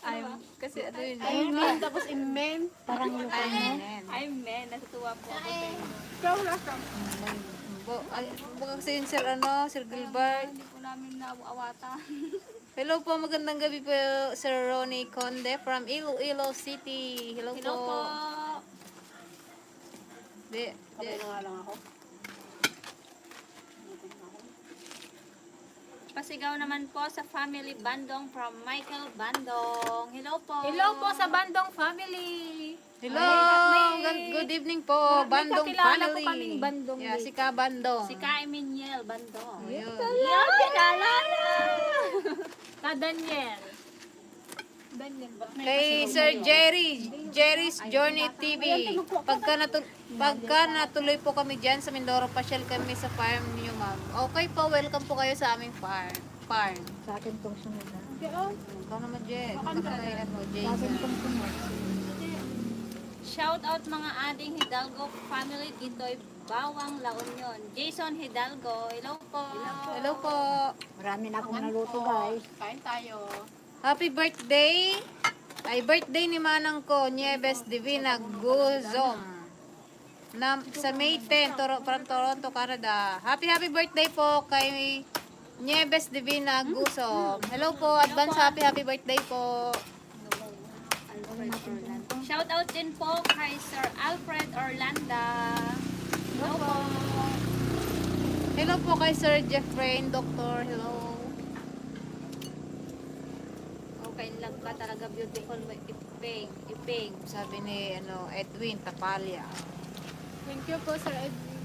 I'm, kasi ano yun? I mean, tapos immen. I'm men. I'm men. Natutuwa po ako sa inyo. Ikaw na ka. Baka kasi yun Sir Gilbert. Hindi po namin nauawata. Hello po, magandang gabi po Sir Ronnie Conde from Iloilo City. Hello, Hello po. Kamay na nga lang ako. Pasigaw naman po sa family Bandong from Michael Bandong. Hello po. Hello po sa Bandong family. Hello, good evening po, May Bandong kakilala po family. kaming Bandong Yeah, din. si Ka Bandong. Si Kai Miniel Bandong. Ayun. Yan, kilala. Ka Daniel. Kay Sir Jerry's Journey TV. Pagka natuloy po kami dyan sa Mindoro, pasyal kami sa farm niyo, ma'am. Okay po, welcome po kayo sa aming farm. Sa akin pong sunod na. Ikaw naman, Jay. Ano, Jay. Shout out mga ading Hidalgo family dito'y Bawang La Union. Jason Hidalgo, hello po. Hello po. Marami na akong Ayan naluto, po. guys. Kain tayo. Happy birthday! Ay, birthday ni manang ko, Nieves Divina Guzom. Na, sa May 10, from Toronto, Canada. Happy birthday po kay Nieves Divina Guzom. Hello po, advance happy birthday po. Shout out din po kay Sir Alfred Orlanda. Hello po. Hello po kay Sir Jeffrey, Doctor. Hello. Okay lang ka talaga beautiful mo iping. Sabi ni Edwin Tapalya. Thank you po, Sir Edwin.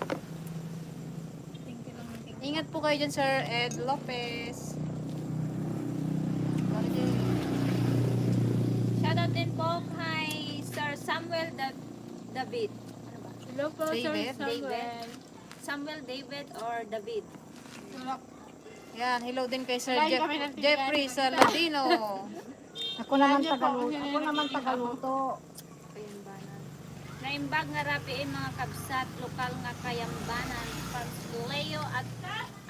Ingat po kayo dyan, Sir Ed Lopez. Shout out din po kay Sir Samuel David. Ano ba? Hello po, Sir David? Samuel. Samuel David or David? Yan, hello din kay Sir Kain kami ng Jeffrey Saladino. Ako naman tagaluto. Ako naman tagaluto. Ayan ba na? Naimbag nga rapiin mga kabsat, lokal nga kayambanan, from Leo at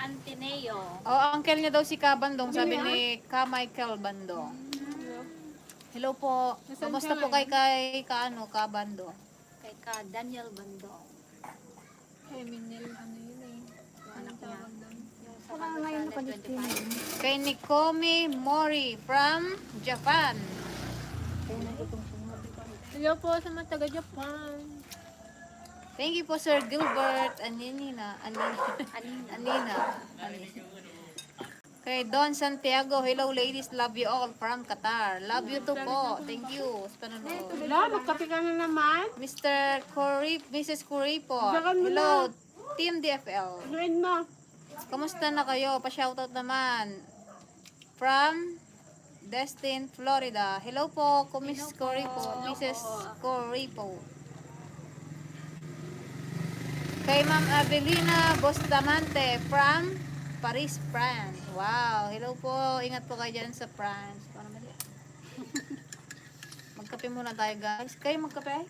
Antineo. Uncle niya daw si Kabandong, sabi ni Ka Michael Bandong. Hello po. Kamusta po kay Kabandong? Kay ka Daniel Bandong. Kay Minel, ano yun eh. Anak niya. Wala nga ngayon nakadistin. Kay Nikomi Mori from Japan. Hello po sa mga taga Japan. Thank you po Sir Gilbert Anina. Kay Don Santiago, hello ladies, love you all from Qatar. Love you too po. Thank you sa panonood. Hello, magkape ka na naman. Mr. Corey, Mrs. Corey po. Dagan mo Hello, Team DFL. Join mo. Kamusta na kayo? Pa-shoutout naman. From Destin, Florida. Hello po, Miss Corey po. Mrs. Corey po. Kay Ma'am Avelina Bustamante from Paris, France. Wow. Hello po. Ingat po kayo dyan sa France. Para mali. Magkape muna tayo guys. Kayo magkape?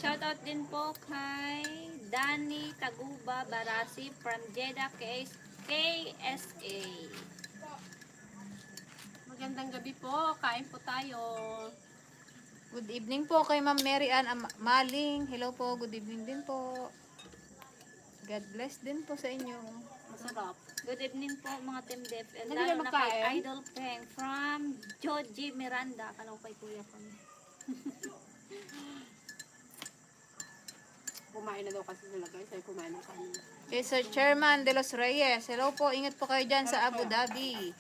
Shoutout din po kay Danny Taguba Barasi from Jeddah KSA. Magandang gabi po. Kain po tayo. Good evening po kay Ma'am Mary Ann Maling. Hello po. Good evening din po. God bless din po sa inyo. Masarap. Good evening po mga Team DFL. Hindi Lalo kayo na magkain? kay Idol Peng from Joji Miranda. Kalaw kay kuya ko. Kumain na daw kasi sila guys. Ay kumain na kami. Kay Sir Chairman de los Reyes. Hello po. Ingat po kayo dyan sa Abu Dhabi.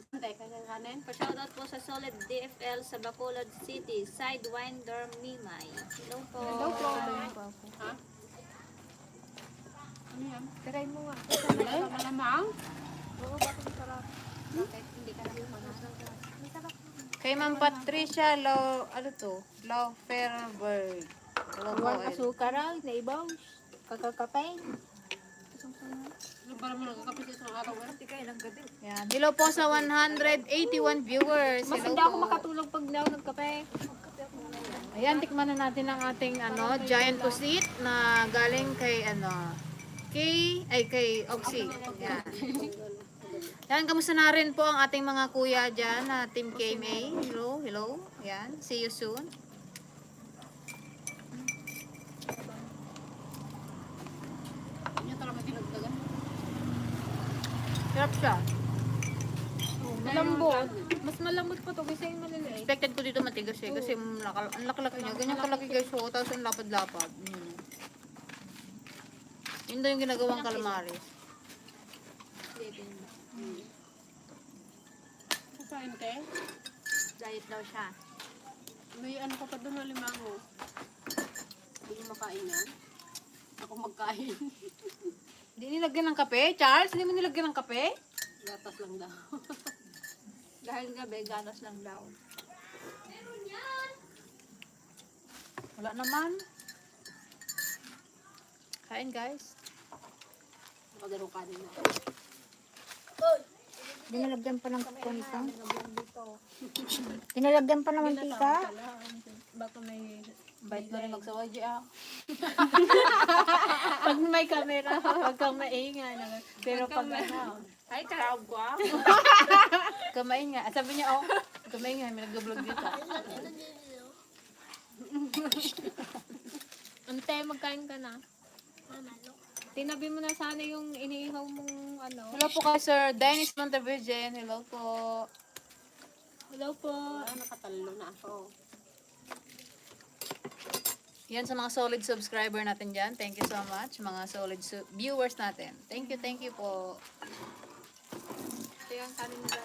Antay ka ng kanin. Pa-shoutout po sa Solid DFL sa Bacolod City, Sidewinder Mimay. Hello po. Hello po. Ha? Ano yan? Try mo nga. Ay, malamang. Bakit hindi ka naman Kay Ma'am Patricia Lauferberg. Hello po. Huwag asukar ang na ibaw. Kakakapay. Ano ba naman nagkakape sa isang araw? Yan. Hello po sa 181 viewers. Mas Hello hindi ako po. makatulog pag daw nagkape. Ayan, tikman na natin ang ating giant pusit na galing kay kay Oxy. Yan. Yan, kamusta na rin po ang ating mga kuya dyan na Team KMA. Hello. Yan, see you soon. Hindi talaga dinagdagan. Sarap siya. Malambot. Mas malambot pa to kasi yung maliliit. Expected ko dito matigas eh kasi ang laki-laki niya. Ganyan kalaki guys. So, tapos ang lapad-lapad. Yun daw yung ginagawang calamares. Kukain te. Diet daw siya. May ano ka pa doon na limango. Hindi mo makain yan. Ako magkain. Hindi nilagyan ng kape? Charles, hindi mo nilagyan ng kape? Gatas lang daw. Dahil nga veganos lang daw. Wala naman. Kain guys. Nakadaro kanin na. Dinalagyan pa ng konta. Dinalagyan pa ng mantika. Baka may... Bait na rin magsawadya ah. Pag may camera, huwag kang maingay. Pero pag ano... Ay, karab ko ah. Kamain nga. Sabi niya, oh, kamain nga. May nag-vlog dito. Ante, magkain ka na. Tinabi mo na sana yung iniihaw mong ano. Hello po kay Sir Dennis Montevirgen. Hello po. Hello po. Nakatalo na ako. Yan sa mga solid subscriber natin dyan. Thank you so much. Mga solid viewers natin. Thank you po. Ito yung kanin nila.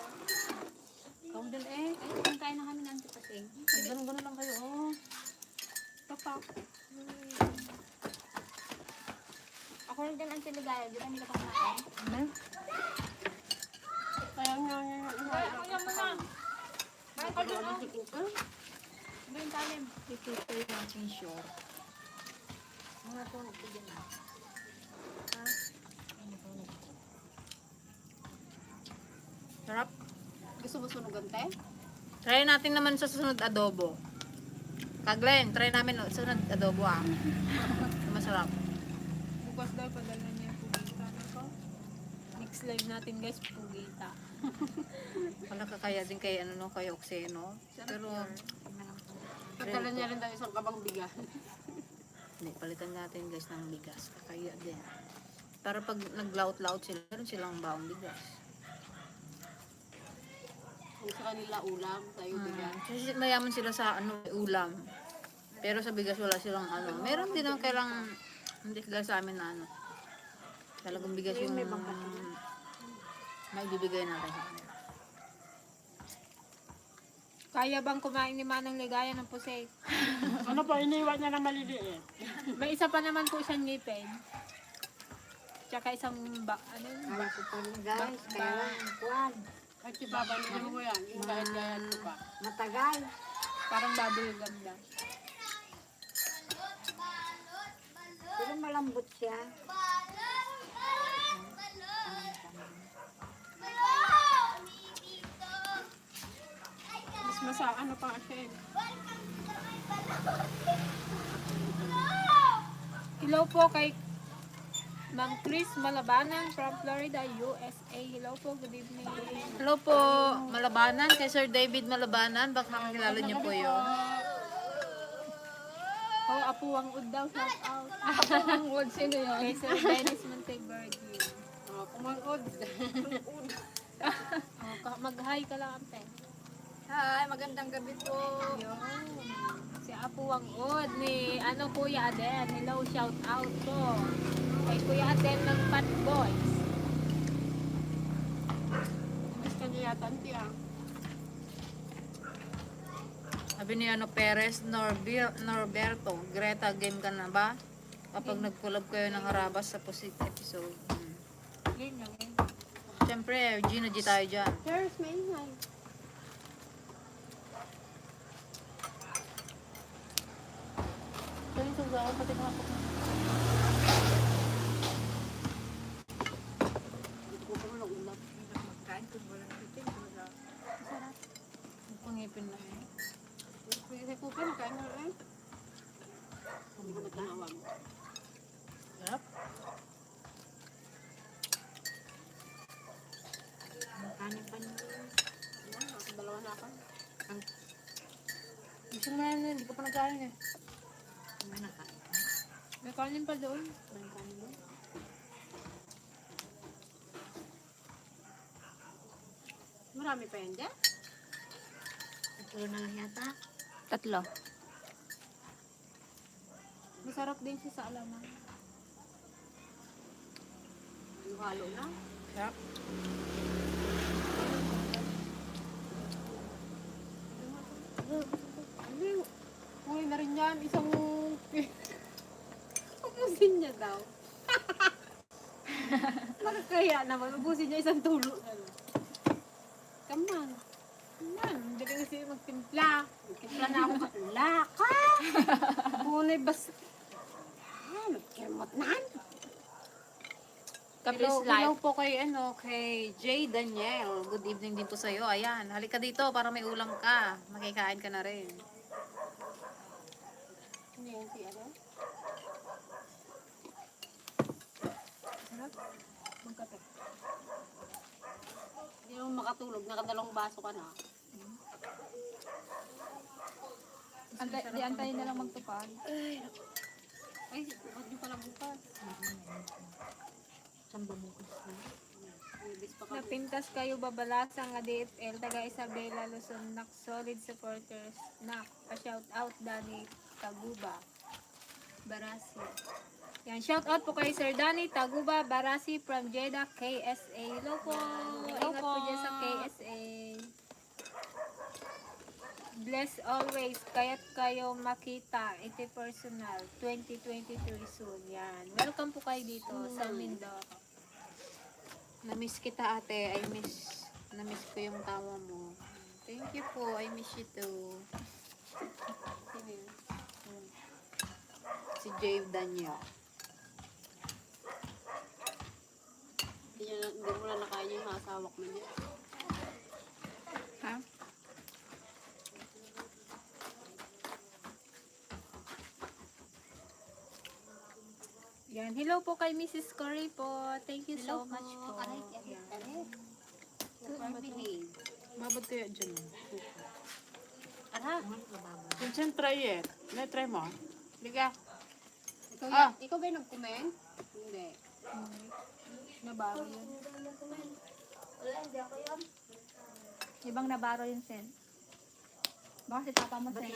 Kung din eh. Ay, kung kain na kami ng antipasing. Ganun lang kayo. Oh. Papa. Ako rin din ang siligaya. Di ba nila pa kumain? Kaya nga nga nga. Ba yung kanin? Ito yung aking short. Sarap. Gusto mo sunugan te? Try natin naman sa susunod adobo. Kaglen, try namin sunod adobo ah. Masarap. Bukas daw, padala niya yung pugita. Ako. Next live natin guys, pugita. Wala kakaya din kay ano no, kay Oxeno. Pero Pagkala niya rin tayo isang kabang bigas. hindi, palitan natin guys ng bigas. Kakaya din. Para pag nag-laut-laut sila, meron silang baong bigas. Kung sa kanila ulam, tayo bigas. Kasi mayaman sila sa ano, ulam. Pero sa bigas wala silang ano. Meron din naman kailang hindi sila sa amin na ano. Talagang bigas yung may bibigay natin sa kanila. Kaya bang kumain ni Manang Ligaya ng pusay? Ano pa, iniwan niya na maliliit. May isa pa naman po siyang ngipin. Tsaka isang ano yun? Kaya ko pa na guys. Kaya lang, kuwan. At si Papa, nila mo yan. Yung kahit gayat ko pa. Matagal. Parang bubble gum na. Pero malambot siya. Mas masa, ano pa siya. Hello po kay Ma'am Chris Malabanan from Florida, USA. Hello po, good evening. Hello po, Malabanan. Kay Sir David Malabanan. Baka makilala niyo po yun. Oh, Apuwang Ud daw, shout out. Ang word sino yun? Kay Sir Dennis Monteverdi. Kumangod. Mag-hi ka lang, ante. Hi, magandang gabi po. Yun. Si Apuwang Ud ni ano Kuya Aden. Hello, shout out po. Kay Kuya Aden ng Pat Boys. Mas kanya yata, auntie ah. Sabi ni ano, Perez Norberto, Greta, game ka na ba? Kapag nag-collab kayo ng Arabas sa Pusit episode. Yun lang yun. Siyempre, Gina G tayo dyan. Cheers, may ingay. So, yung suga, pati mga kapag. Hindi ko pa man ulam. Magkain kung walang titin. Masarap. Pangipin na. Sa kupin, kain na rin. Hindi ko natanawag. Sarap. Kanin pa niyo. Dalawa na ako. Gusto mo na, hindi ka pa nagkain eh. May kanin pa doon. Marami pa yan dyan. Tatlo na lang yata. Tatlo. Masarap din siya sa alaman. Yung halo na. Sarap. Uy na rin yan. Isang... Ubusin niya daw. Nakakaya naman. Ubusin niya isang tulo. Come on. Come on. Hindi ka kasi magtimpla. Nagkimpla na ako katula ka. Bunay bas... Ah, nagkirmot na. Caprice Hello Life. po kay, kay J. Daniel. Good evening din po sa'yo. Ayan, halika dito para may ulam ka. Makikain ka na rin. Ano yan, si ano? Magkape. Hindi mo makatulog, nakadalawang baso ka na. Antayin na lang magtupad. Ay, huwag niyo pala bukas. Ibis pa ka. Napintas kayo babalasa nga DFL, taga Isabela, Luzon, nak solid supporters, nak, pa-shout out Dani Taguba, Barasi. Yan, shout out po kay Sir Dani Taguba, Barasi from Jeddah, KSA. Hello po. Ingat po dyan sa KSA. Bless always, kaya't kayo makita, iti personal, 2023 soon. Yan. Welcome po kayo dito sa Mindoro. Na-miss kita ate. Na-miss ko yung tawa mo. Thank you po. I miss you too. Sino yun? Si J. Daniel. Hindi mo na nakain yung hasawak mo niya. Ha? Yan. Hello po kay Mrs. Corey po. Thank you so much po. Yan. Babad kaya dyan. Ara, Minsan try it. Na-try mo. Liga. ikaw ba yung nag-comment? Hindi. Nabaro yun. Ibang nabaro yung sen. Baka si Papa mo sen.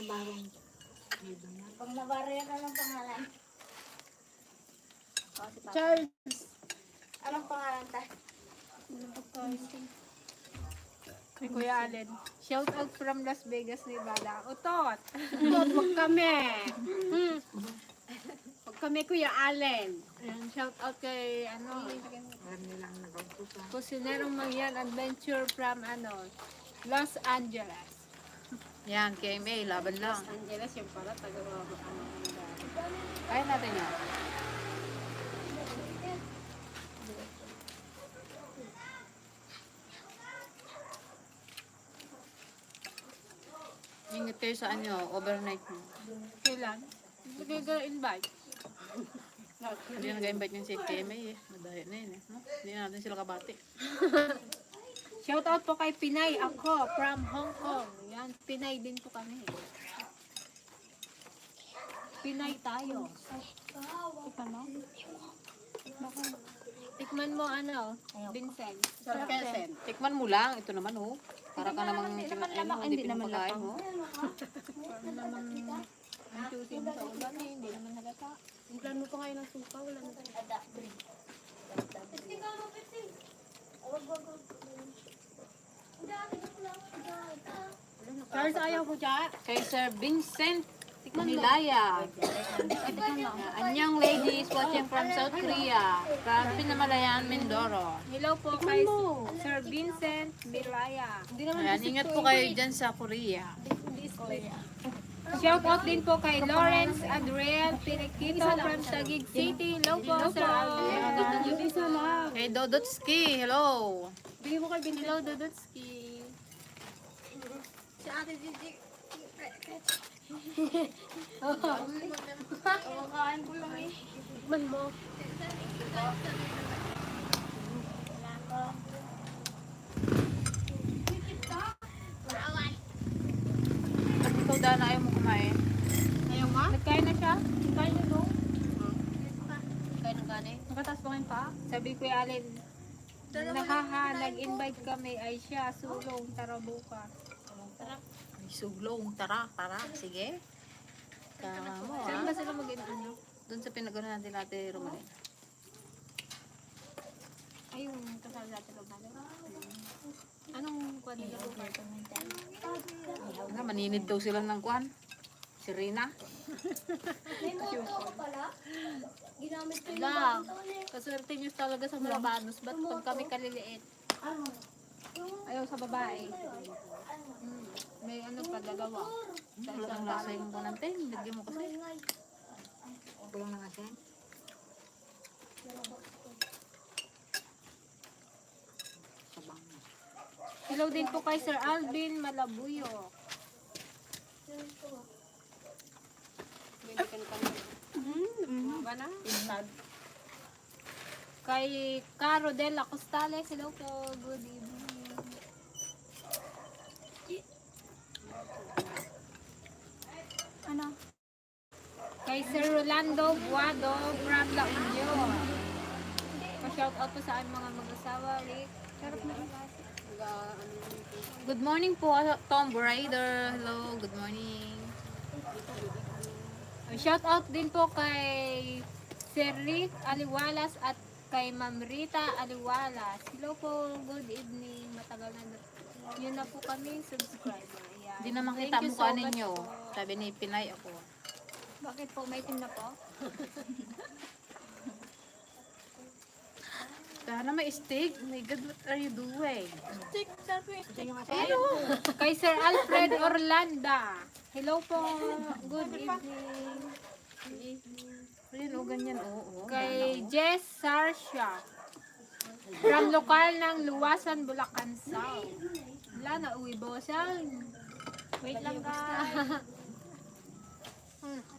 Pag nabaro yan, anong pangalan? Baka si Papa. Charles. Anong pangalan ta? Kay Kuya Allen. Shout out from Las Vegas, Nevada. Utot. Huwag kami. Huwag kami, Kuya Allen. Ayan, shout out kay Kusinerong Mangyan Adventure from Los Angeles. Yan, KMA. Laban lang. Angeles, yung pala, Kaya natin yan. Ingat kayo sa overnight mo. Kailan? Hindi kayo invite. Hindi nag-invite yung si KMA eh. Madaya na yun eh. No? Hindi na natin sila kabati. Shout out po kay Pinay. Ako from Hong Kong. Yan, Pinay din po kami. Pinay tayo. Tikman mo? Tikman mo Vincent. Sarkesen. Tikman mo lang. Ito naman oh. Para ka namang hindi pinapakain mo. Ano naman ang tusin sa ulan eh. Hindi naman halata. Yung plano pa ngayon ng suka, wala na. Charles, ayaw ko dyan. Kay Sir Vincent Nilaya. Anyang ladies watching from South Korea. From Pinamalayan, Mindoro. Hello po kay Sir Vincent Milaya. Ayan, ingat po kayo dyan sa Korea. Shout out din po kay Lawrence Adriel Piniquito from Taguig City. Hello po, Sir Adriel. Kay Dodotski, hello. Bigyan mo kay Binti. Hello, Dudutski. Si Ate Gigi. Kumakain ko lang eh. Man mo. Ba't ikaw Dana ayaw mo kumain? Ayaw nga? Nagkain na siya? Nagkain na no? Kaya ng kanin. Nakatas pa pa? Sabi ko Alin, nag-invite kami ay siya, sulong, tara bukas. Ay, suglong, tara, sige. Tama mo Saan ah. ba sila mag-ano? Doon sa pinagano natin Ate Romalyn. Ay, yung kasal natin Romalyn. Anong kwan nila bukas? Nga, maninid daw sila ng kwan. Si Rina. Lang, kaswerte niyo talaga sa Malabanos. Ba't pag kami kaliliit? Ayaw sa babae. May pa, dalawa. Wala kang lasa yung kunantin. Lagyan mo kasi. Kulang na kasi. Hello din po kay Sir Alvin Malabuyo. Ba na? Kay Caro Dela Costales, hello po, good evening. Ano? Kay Sir Rolando Guado from La Union. Pa-shout out po sa aming mga mag-asawa, Rick. Good morning po, Tom Rider. Hello, good morning. Shout out din po kay Sir Rick Aliwalas at kay Ma'am Rita Aliwalas. Hello po, good evening. Matagal na yun na po kami subscriber. Ayan. Hindi na makita Thank you mukha so much ninyo. po. Sabi ni Pinay ako. Bakit po? May team na po? Sana may steak. Oh my God, what are you doing? Kay Sir Alfred Orlanda. Hello po, good evening. Ayun, o ganyan, oo. Kay Jess Sarsha. From lokal ng Luwasan, Bulacan South. Wala na, uwi bosan. Wait lang ka.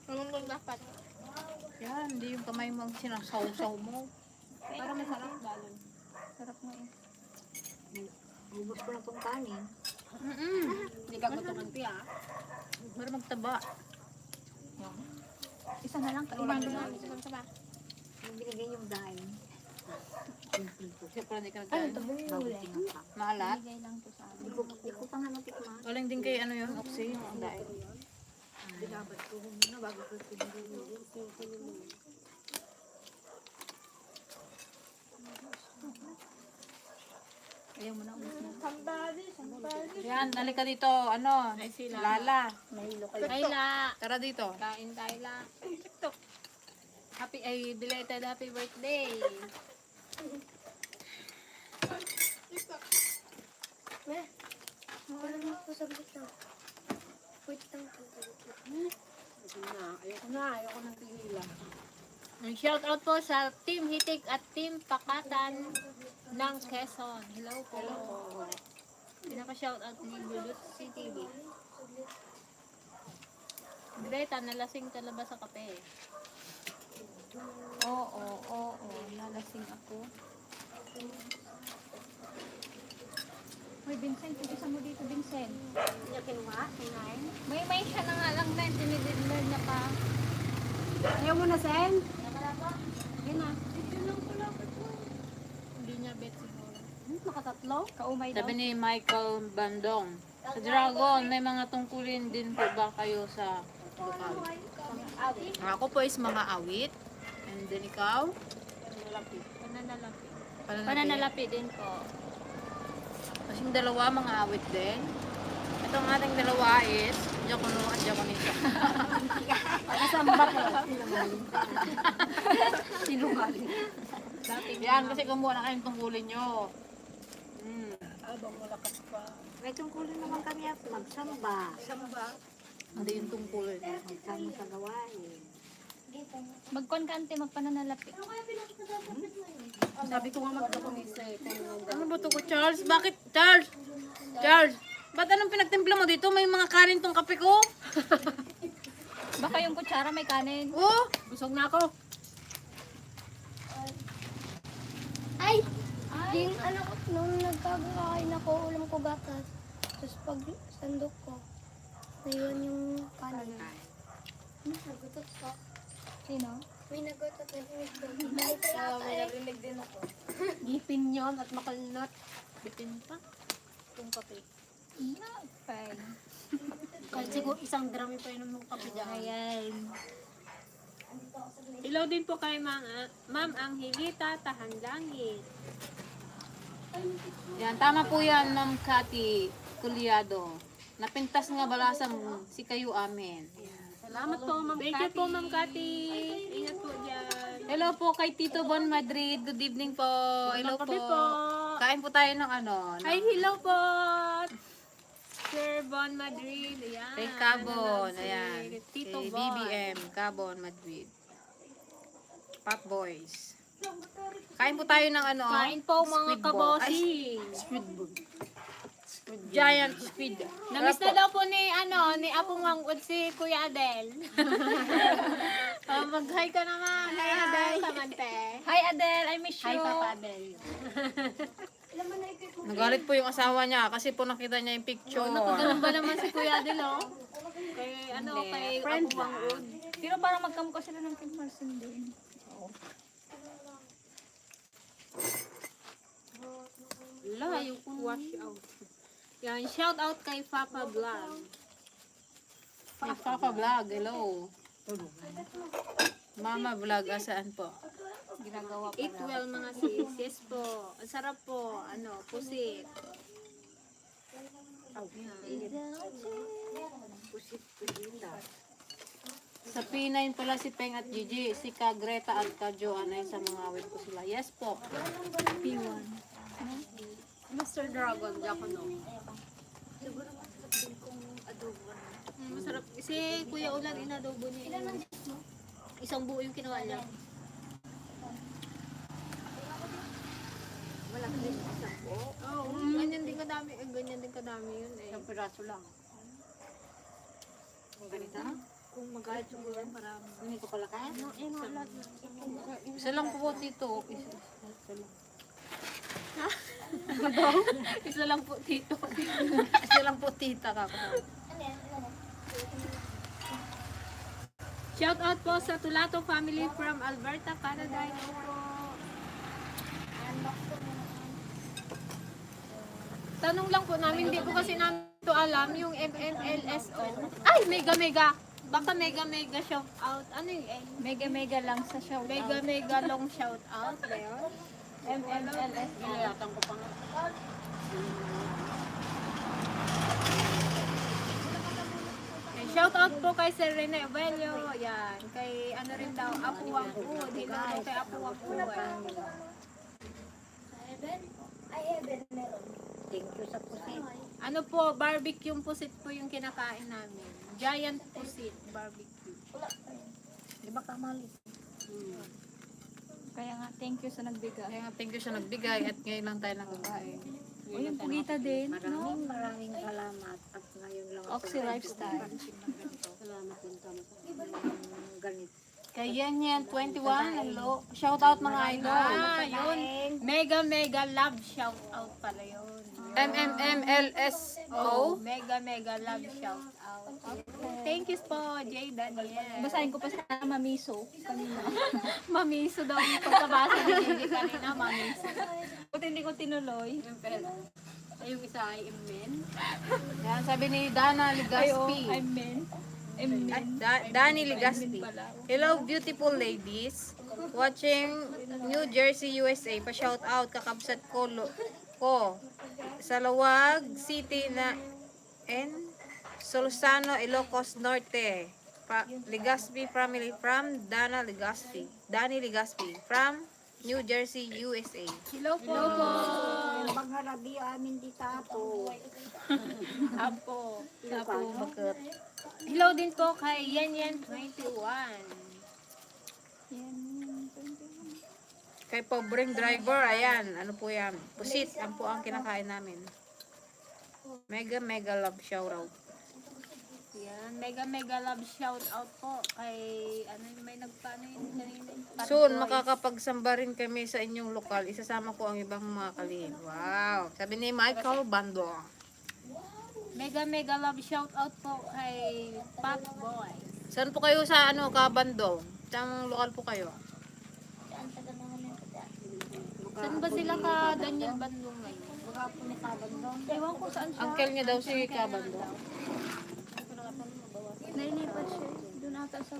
Tulungan dapat. Yan, hindi yung kamay mo ang sinasaw-saw mo. Para masarap galon. Sarap mo eh. Ubus ko na itong kanin. Hindi ka gutuman tiya. Para magtaba. Isa na lang. Kailan na lang. Isa lang sa ba? Yung binigay yung dahil. Siyempre, hindi ka nagkain. Maalat. Bigay lang to sa amin. Hindi ko pa nga natikman. Galing din kay ano yun, Oxy, yung ang daig. Dapat ko muna bago ko pinili. Ayaw mo na ulit na. Yan, halika dito, ano, Lala. Kayla. Tara dito. Kain tayo lang. TikTok. Happy, ay, belated happy birthday. Shout out po sa Team Hitik at Team Pakatan ng Quezon. Hello po. Pinaka-shout out ni Bulot CTV. Greta, nalasing ka na ba sa kape? Oo. Nalasing ako. Hoy, Vincent, isa mo dito, Vincent. Niya kinuha? Kinain? May siya na nga lang na. Dinididler niya pa. Ayaw mo na, Sen? Yun na. Hindi niya bet siguro. Makatatlo? Kaumay daw. Sabi ni Michael Bandong, sa Dragon, may mga tungkulin din po ba kayo sa lokal? Ako po is mga awit. And then ikaw? Pananalapi. Pananalapi din po. Kasing dalawa, mga awit din. Itong ating dalawa is Jacono at Jaconito. Kasama ko. Sinungaling. Yan, kasi kumuha na kayong tungkulin nyo. May tungkulin naman kami at magsamba. Hindi yung tungkulin. Magsama sa gawain. Magkon ka, ante, magpananalapi. Sabi ko nga magkakumisa eh. Ano ba ito ko, Charles? Bakit, Charles? Charles, ba't anong pinagtimpla mo dito? May mga kanin tong kape ko? Baka yung kutsara may kanin. Oh! Busog na ako. Ay! Yung anak ko, nung nagkakain ako, ulam ko gatas. Tapos pag sandok ko, naiwan yung kanin. Nagutot ko. Sino? May nagutot na dinig ko. Narinig din ako. Gipin yon at makalnot. Gipin pa. Yung kape. Fine. Kahit siguro isang drami pa yun ng kape dyan. Ayan. Hello din po kay Ma'am Angelita Tahanlangit. Yan, tama po yan, Ma'am Cathy Culiado. Napintas nga balasang si kayo amin. Salamat po, Ma'am Cathy. Thank you po, Ma'am Cathy. Ingat po dyan. Hello po kay Tito Bon Madrid. Good evening po. Hello po. Gabi po. Kain po tayo ng ano. Ay, hello po. Sir Bon Madrid. Ayan. Kay Cabon. Si Ayan. Tito Kay Bon. BBM. Cabon Madrid. Pop Boys. Kain po tayo ng ano. Kain po mga squid ball. kabosi. Ay, squid ball. giant squid. Namiss na daw po ni Apong Wangud si Kuya Adel. Mag-hi ka naman. Hi Adel, kamante. Hi Adele, I miss you. Hi Papa Adel. Nagalit po yung asawa niya kasi po nakita niya yung picture. Ganun ba naman si Kuya Adel, oh? Kay Apong Wangud. Pero parang magkamukha sila ng Kim Marcin din. Wala, yung wash out. Yan, shout out kay Papa Vlog. Papa Vlog, hello. Mama Vlog, asaan po? Ginagawa pa Eat well mga sis. Yes po. Ang sarap po. Pusit. Sa P9 pala si Peng at Gigi, si Ka Greta at Ka Joanna ay sa mga awit ko sila. Yes po. P1. Mr. Dragon, Jacono. Masarap. Si Kuya Ulan, inadobo niya. Isang buo yung kinuha niya. Oo, ganyan din kadami. Ganyan din kadami yun eh. Isang piraso lang. Kung magalit siguro para Hindi ko pala kaya. Isa lang po dito. Isa lang po dito. Isa lang po tita ka. Shout out po sa Tulato family from Alberta, Canada. Hello po. Tanong lang po namin, hindi po kasi namin to alam yung MMLSO. Ay, mega. Baka mega shout out. Ano yung mega lang sa show. mega long shout out? Leon? MMLS. Nilayatan ko pa nga. Shout out po kay Sir Rene Abelio. Yan. Kay ano rin daw, Apo Wangud. Hello daw kay Apo Wangud. Thank you sa pusit. Ano po, barbecue pusit po yung kinakain namin. Giant pusit barbecue. Di ba kamali? Kaya nga, thank you sa nagbigay. Kaya nga, thank you siya nagbigay at ngayon lang tayo nakakain. O yung pugita din, no? Maraming salamat. At ngayon lang Oxy Lifestyle. Salamat din kami sa ganito. Kay Yan 21, hello. Shout out mga idol. Yun. Mega love shout out pala yun. MMMLSO. Mega love shout out. Thank you po, J. Daniel. Basahin ko pa sa Mamiso kanina. Mamiso daw yung pagkabasa ni Gigi kanina, mamiso. Buti hindi ko tinuloy. Yung isa ay Imen. Yan, sabi ni Dana Ligaspi. I'm men. Danny Ligaspi. Hello, beautiful ladies. Watching New Jersey, USA. Pa-shout out, kakabsat ko sa Lawag City na Solsano, Ilocos Norte. Ligaspi family from Dana Ligaspi. Danny Ligaspi from New Jersey, USA. Hello po. Pangharabi amin dito po. Apo. Bakit? Hello din po kay Yan 21. Kay pobreng driver, ayan, ano po yan? Pusit, yan po ang kinakain namin. Mega love shout out. Yan, mega love shout out po kay may nagpaano yun kanina. Soon, makakapagsamba rin kami sa inyong lokal. Isasama ko ang ibang mga kalihim. Wow! Sabi ni Michael Bando. Mega love shout out po kay Pat Boy. Saan po kayo sa Kabando? Saan lokal po kayo? Saan ba sila ka Daniel Bandung ngayon? Ewan ko saan siya. Uncle niya daw si Kabando. Nailipat siya. Doon ata sa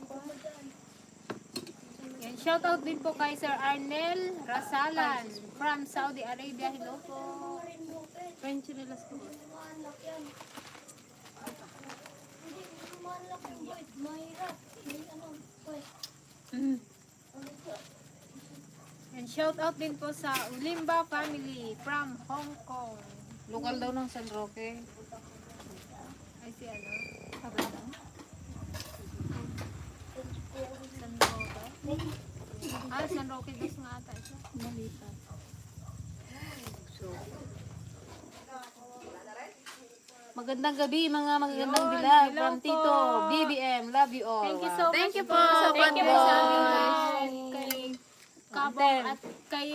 Yan, shout out din po kay Sir Arnel Rasalan from Saudi Arabia. Hello po. French nilas po. And shout out din po sa Ulimba family from Hong Kong. Lokal daw ng San Roque. Ay si ano? San Roque? San Roque dos nga ata siya. Malipat. Magandang gabi, mga magagandang dilag from Tito BBM. Love you all. Thank you so Thank much you po. po. Thank you Bad po sa amin boy. guys. Kay Kabong at kay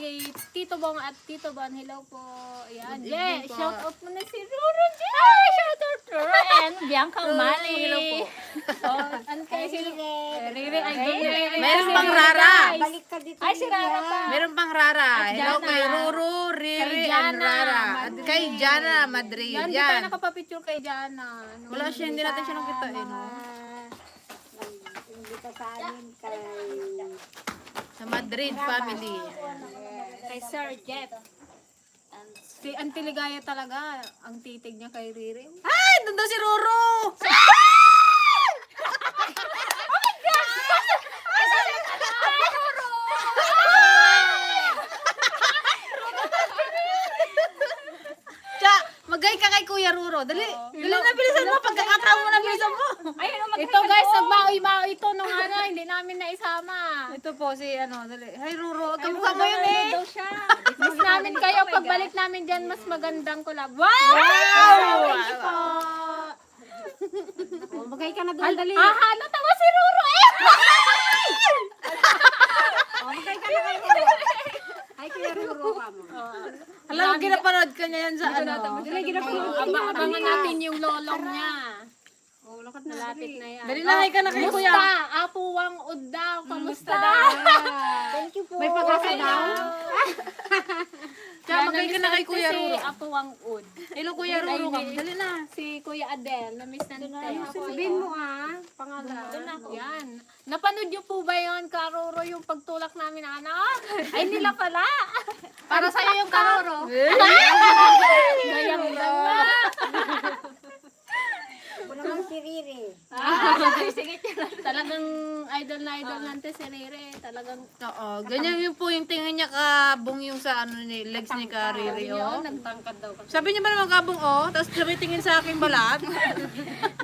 Tito Bong at Tito Bon. Hello po. Ayan. Yeah, shout out mo na si Ruru. Hi! Shout out Ruru and Bianca Mali. Hello po. Oh, ano kayo si Riri? Ay, Riri. Meron pang Rara. Balik ka dito. Ay, si Rara pa. Meron pang Rara. Hello Jana. kay Ruru, Riri, Kay and Jana, Rara. At Madrid. kay Jana Madrid. Yan, di tayo Yan. nakapapicture kay Jana. Wala siya, hindi natin siya nakita eh. No? Hindi ka sa amin kay... Sa Madrid family. Kay Sir Jeff. Si Auntie Ligaya talaga, ang titig niya kay Riri. Ay! Doon daw si Ruru! Tsa, magay ka kay Kuya Ruro. Dali. Dali na, bilisan mo. Pagkakataon mo na, bilisan mo. Ito guys, nagmaoy-maoy ito nung ano, hindi namin naisama. Ito po si ano, dali. Hi Ruro, kamukha mo yun eh. Miss namin kayo, pagbalik namin dyan, mas magandang collab. Wow! Thank you po. Magay ka na doon, dali. Aha, natawa si Ruro eh! Magay ka na kay Ruro. Ay, Kuya Ruro ka mo. Alam mo, ginapanood ka niya yan sa ano. Abangan natin yung lolong niya. Malapit na yan. Dali na, hi ka na kay Kuya. Kamusta? Apuwang Uddaw, kamusta? Thank you po. May pag-asa daw. Tsa, magay ka na kay Kuya Si Ruro. Apuwang Ud. Hello Kuya Ruro ka. Dali na. Si Kuya Adel, na-miss na tayo. Sabihin mo pangalan. Yan. Napanood niyo po ba yun, Karoro, yung pagtulak namin, anak? Ay, nila pala. Para sa'yo yung Karoro. Gayang lang. Ako naman si Riri. Talagang idol na idol natin si Riri. Talagang Oo, ganyan yun po yung tingin niya kabong yung sa ano ni legs ni Kariri, oh. nagtangkad daw. Sabi niya ba naman kabong, oh? Tapos sabi tingin sa aking balat.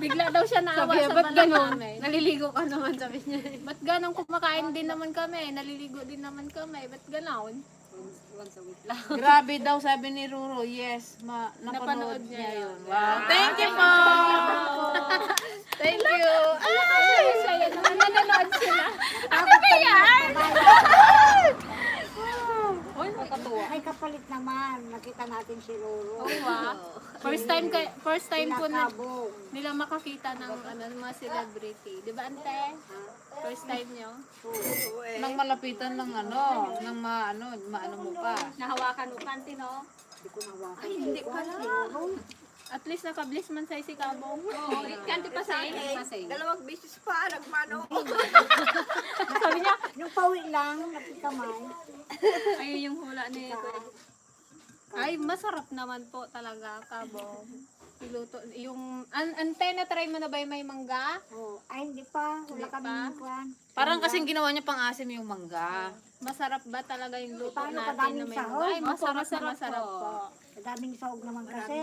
Bigla daw siya naawa sa ba't balat ganun? namin. Naliligo ka naman, sabi niya. Ba't ganun kumakain din naman kami? Naliligo din naman kami. Ba't ganun? Once a week lang. Grabe daw, sabi ni Ruro. Yes, napanood Napanood niya niya yun. Wow. Thank you po! Thank you! Ay, saya naman. Nanonood sila. Ano ba yan? Ay, kapalit naman. Nakita natin si Ruro. Wow. First time po na Kabong. nila makakita ng ano, mga celebrity. Di ba, ante? First time nyo? Nang malapitan ng ano, ng maano mo pa. Nahawakan mo panty, no? Hindi ko nawakan. Ay, hindi pala. Si Ruro. At least naka-bliss man sa'yo si Kabong. Oo, kanti pa sa akin. Dalawang beses pa, nagmano. Sabi niya, Yung pawi lang, nakikamay. Ayun yung hula ni Kuya. ay, masarap naman po talaga, Kabong. Iluto. Yung, antena, try mo na ba yung may mangga? Oh, ay, hindi pa. Wala kami pa? kuwan. Parang kasing ginawa niya pang asim yung mangga. Masarap ba talaga yung luto Paano natin na kadaming may sahog? mangga? Ay, masarap na masarap po. Daming sahog naman kasi.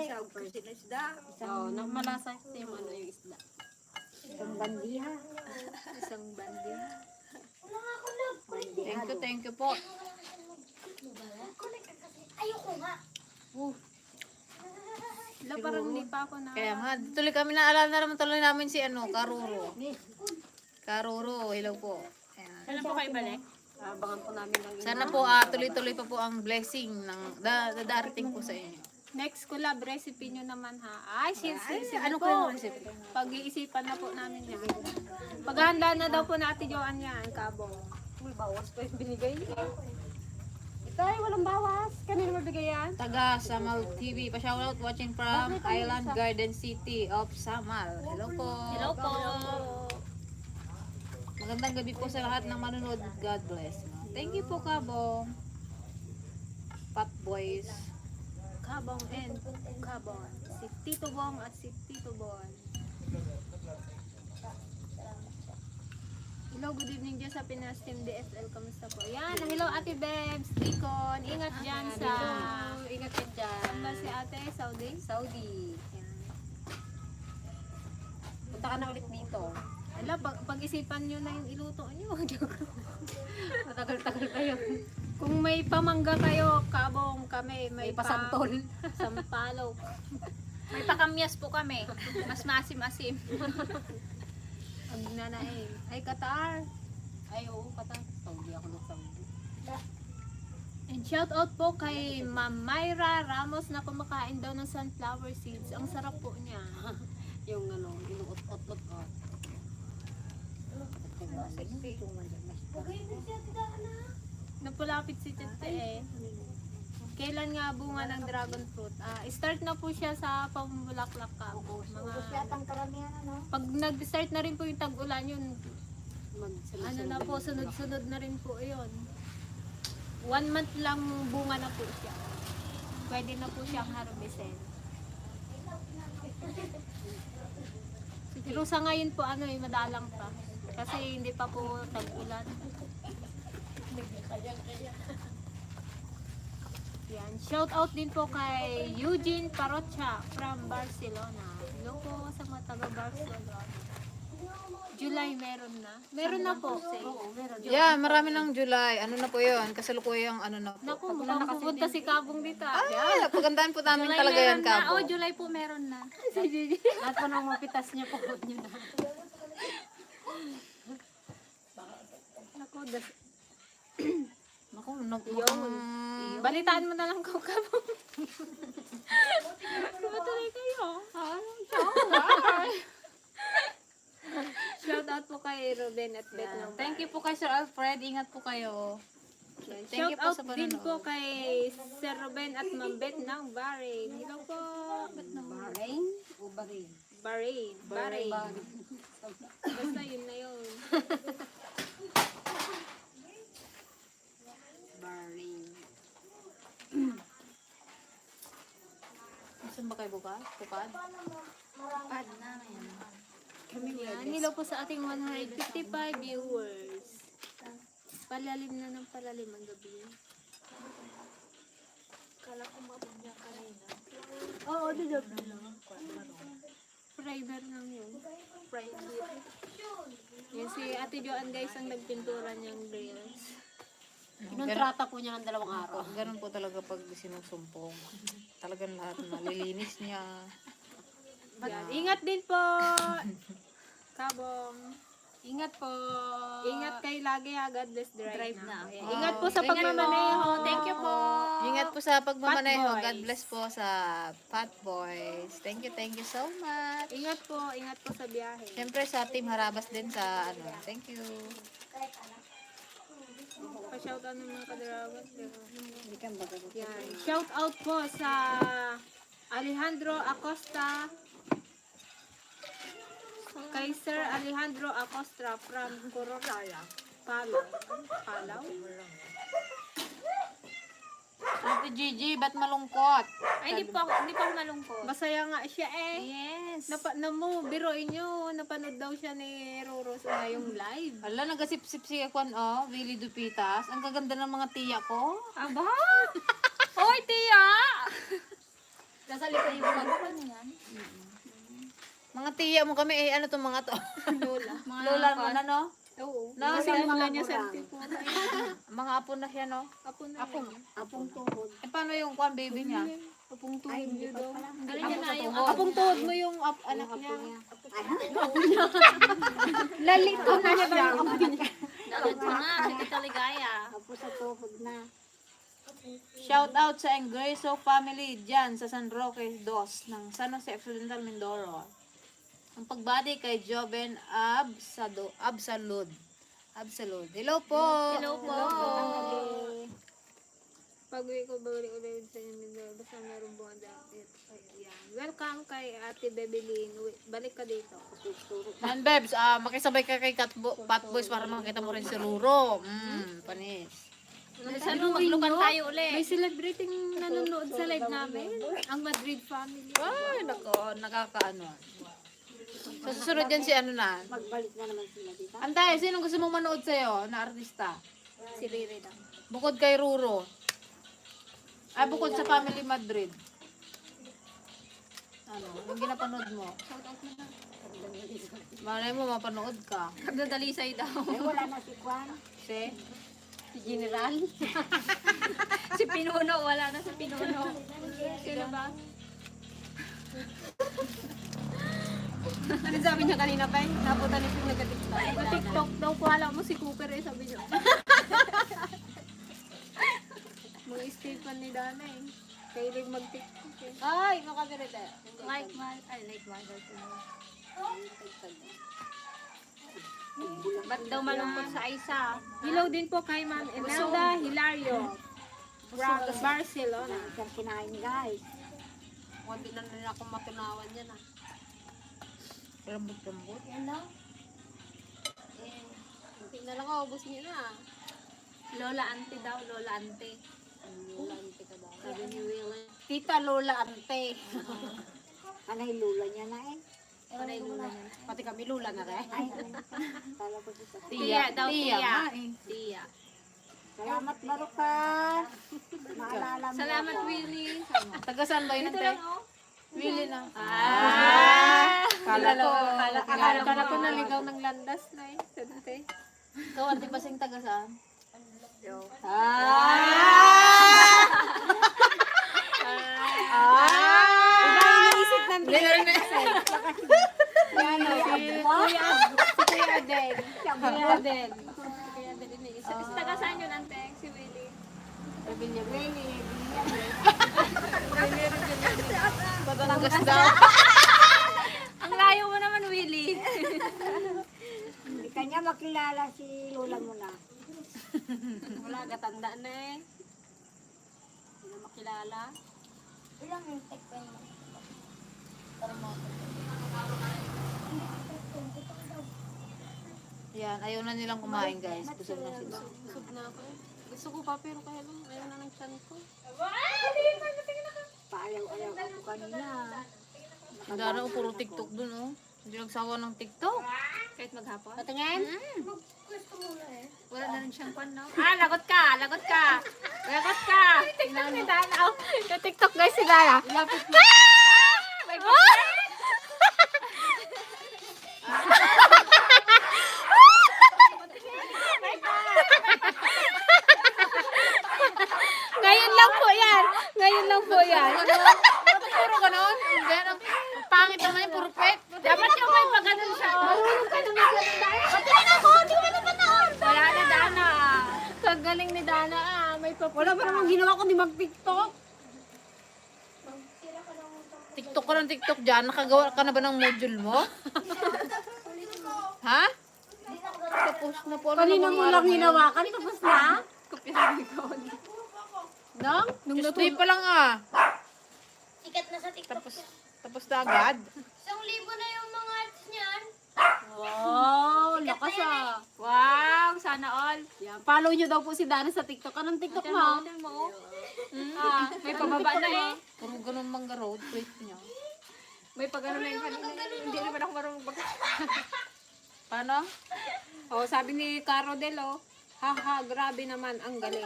Oo, malasa yung ano yung isda. Isang bandiha. Isang bandi. Thank you po. Wala, parang hindi pa ako na. Kaya nga, tuloy kami naalala na naman tuloy namin si ano, Karuro. Karuro, hello po. Ayan. Kailan po kayo balik? Abangan po namin lang Sana po tuloy-tuloy pa po ang blessing ng darating po sa inyo. Next collab recipe nyo naman ha. Ay, Ano po. po yung recipe? Pag-iisipan na po namin yan. Paghahanda na daw po na Ate Joanne yan, Kabong. Uy, bawas pa yung binigay. Ito ay walang bawas. Kanino mabigay yan? Taga Samal TV. Pa-shoutout watching from Island Garden City of Samal. Hello po. Hello po. Magandang gabi po sa lahat ng manonood. God bless. Thank you po, Kabong. Pat Boys. Kabong and Kabong. Si Tito Bong at si Tito Bon. Hello, good evening dyan sa Pinas Team DSL. Kamusta po? Yan, hello Ate Bebs, Deacon. Ingat dyan sa... Ingat ka dyan. Saan ba si Ate? Saudi? Saudi. Yan. Punta ka na ulit dito. Ala, pag-isipan nyo na yung iluto nyo. Matagal-tagal kayo. Kung may pamangga kayo, Kabong kami. May May pasantol. Sampalok. May pakamyas po kami. Mas masim-asim. Ang nanain. Ay, Qatar. Ay, oo, patang. Saudi ako ng Saudi. And shout out po kay Ma'am Myra Ramos na kumakain daw ng sunflower seeds. Ang sarap po niya. Yung ano, inuot-ot-ot ko. Napulapit si Tete eh. Kailan nga bunga ng dragon fruit? Start na po siya sa pamulaklak ka. Ubus Mga, yata ang karamihan, ano? pag nag-start na rin po yung tag-ulan yun, Magsunod-sunod ano na po, sunod-sunod na rin po yun. 1 month lang bunga na po siya. Pwede na po siyang harvestin. Pero sa ngayon po ano madalang pa. Kasi hindi pa po tag-ulan. Yan. Shout out din po kay Eugene Parocha from Barcelona. Hello po sa mga taga Barcelona. July meron na. Meron na po. Oo, meron. Yeah, marami ng July. Ano na po yun? Kasalukuyang ano na po. Naku, mukhang pupunta si Kabong dito. Ay, pagandaan po namin July talaga yan, meron na. Kabo. Oh, July po meron na. Lahat po nang mapitas niya po nyo na. Naku, Naku, mukhang... balitaan mo na lang ko, Kabong. Tumatuloy kayo. Shout out po kay Ruben at Beth ng Thank you po kay Sir Alfred. Ingat po kayo. Thank you Shout po out sa din panonood. po kay Sir Ruben at Ma'am Beth ng Bahrain. Hello po. Bahrain o Bahrain? Bahrain. Basta yun na yun. Bahrain. Saan ba kayo bukad? Bukad? Pad na yan. Yan. Hello po sa ating 155 viewers. Palalim na ng palalim ang gabi. Oo, dito. Primer lang yun. Primer. Yan si Ate Joanne guys ang nagpintura niyang grills. Kinontrata po niya ng 2 araw. Ganun po talaga pag sinusumpong. Talagang lahat nalilinis niya. Yan. Ingat din po. Kabong. Ingat po. Ingat kayo lagi ha. God bless drive na. Ayan. Ingat po sa pagmamaneho. Thank you po. Ingat po sa pagmamaneho. Fat boys. God bless po sa Fat Boys. Thank you so much. Ingat po sa biyahe. Siyempre sa Team Harabas din sa ano. Thank you. Pa-shout out ng mga kadarawan. Yan. Shout out po sa Alejandro Acosta. Kay Sir Alejandro Acosta from Cororaya. Palaw? Ate Gigi, ba't malungkot? Ay, hindi po ako malungkot. Masaya nga siya eh. Yes. Biroin nyo, napanood daw siya ni Roro sa ngayong live. Hala, nagasip-sip si Kwan, oh. Willie Dupitas. Ang gaganda ng mga tiya ko. Aba! Hoy, tiya! Nasa likod yung gumagawa niyan. Mga tiya mo kami, eh, ano to mga to? Lola mo na, no? Oo. Na, Kasi mga niya sa tipo. Mga apo na siya, no? Apo na yun. Apong tuhod. Eh, paano yung Kwan baby niya? Apong tuhod niyo daw. Ano niya na yung Apong tuhod mo yung anak niya. Lalito na siya. dalod pa nga. Sige taligaya. Apo sa tuhod na. Shout out sa Engreso family dyan sa San Roque 2 ng San Jose Occidental, Mindoro. Ang pagbati kay Joven Absalud. Hello po. Hello po. Pag-uwi ko, balik ulit sa inyo. Basta meron buwan dati. Ayan. Welcome kay Ate Bebelin. Balik ka dito. Man, Bebs, makisabay ka kay Fat Boys para makita mo rin si Ruro. Panis. Sana maglukan tayo May ulit. celebrating nanonood sa live namin. Ang Madrid family. Ay, nako, nakakaano. Sa susunod yan si ano na. Magbalik na naman sila dito. Antay, sino gusto mong manood sa'yo na artista? Si Riri lang. Bukod kay Ruro. Ay, bukod sa Family Madrid. Ano, yung ginapanood mo? Malay mo, mapanood ka. Nagdadalisay daw. Eh, wala na si Kwan. Si? Si General. Si Pinuno, wala na si Pinuno. Sino ba? Ano sabi niya kanina pa? Napunta ni Ping nag-TikTok. TikTok daw po, alam mo si Cooper eh, sabi niya. Mga Stephen ni Dana eh. Kailig mag-TikTok eh. Ay, makabiri tayo. Like mother to me. Ba't daw malungkot sa Aisa? Hello din po kay Ma'am Imelda Hilario from Barcelona. Siyang kinain guys. Hindi na nila akong matunawan yan ah. Lambot-lambot. Hindi na lang ako, ubos niyo na. Lola Ante daw, Lola Ante. Lola Ante ka daw. Sabi ni Willie. Tita Lola Ante. Anay lula niya na eh. Ano yung Lola niya? Pati kami Lola na rin. Ay, kala ko siya. Tia daw, Tia. nga eh. Tia. Salamat Barukan. Maalala mo Salamat, ako. Willie. Taga saan ba yun, ate? Willie na. Kala ko naligaw ng landas na eh. Sante. Ikaw, ante pasing taga saan? Iba iniisip ng Kuya Adel. Kuya Adel. Taga saan yun, ante? Si Willie. Batangas daw. Ang layo mo naman, Willie. Hindi kanya makilala si lula mo na. Wala, gatanda na eh. Hindi na makilala. Ilang yung tek pa yun? Yan, ayaw na nilang kumain guys. Busog na sila. Busog na ako eh. Gusto ko pa pero kaya lang, ayaw na ng tiyan ko. Paalaw-alaw ako kanina. Ang dara ko, puro TikTok dun oh. Hindi nagsawa ng TikTok. Kahit maghapon. Patingin? Wala na rin siyang pan, no? Lagot ka! Lagot ka! Lagot ka! TikTok ni Dana. Yung TikTok guys si Dana. Lapit mo. May Ngayon lang po yan. Ngayon lang po yan. Puro ganon. Hindi, ang pangit naman yung puro pet. Dapat yung may pagano'n siya. Marunong ka naman sa Dana. Patingin ako! Di ko na panood! Wala na Dana. Kagaling ni Dana ah. May wala pa namang ginawa kundi mag-TikTok. TikTok ka ng TikTok dyan. Nakagawa ka na ba ng module mo? Ha? Tapos na po. Kanina mo lang hinawakan. Tapos na? Nang? Nung Tuesday pa lang ah. Sikat na sa TikTok. Tapos na agad. 1,000 na yung mga ads niyan. Wow, lakas ah. Wow, sana all. Yan, follow nyo daw po si Dana sa TikTok. Anong TikTok mo? May pababa na eh. Puro ganon mangga road trip niya. May pagano na yung kanina. Hindi naman ako marunong mag... Paano? Oh, sabi ni Caro Del, oh. Haha, grabe naman, ang galing.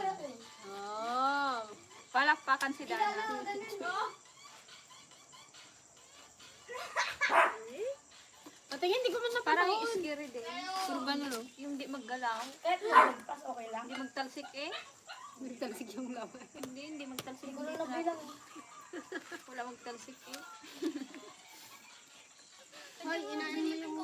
Oh. Palakpakan si Dana. Patingin, hindi ko man Parang napanood. scary din. Surban nyo no? Yung di maggalaw. Hindi magtalsik eh. Nagtalsik yung laman. Hindi magtalsik. Wala magtalsik eh. Hoy, inaano mo yung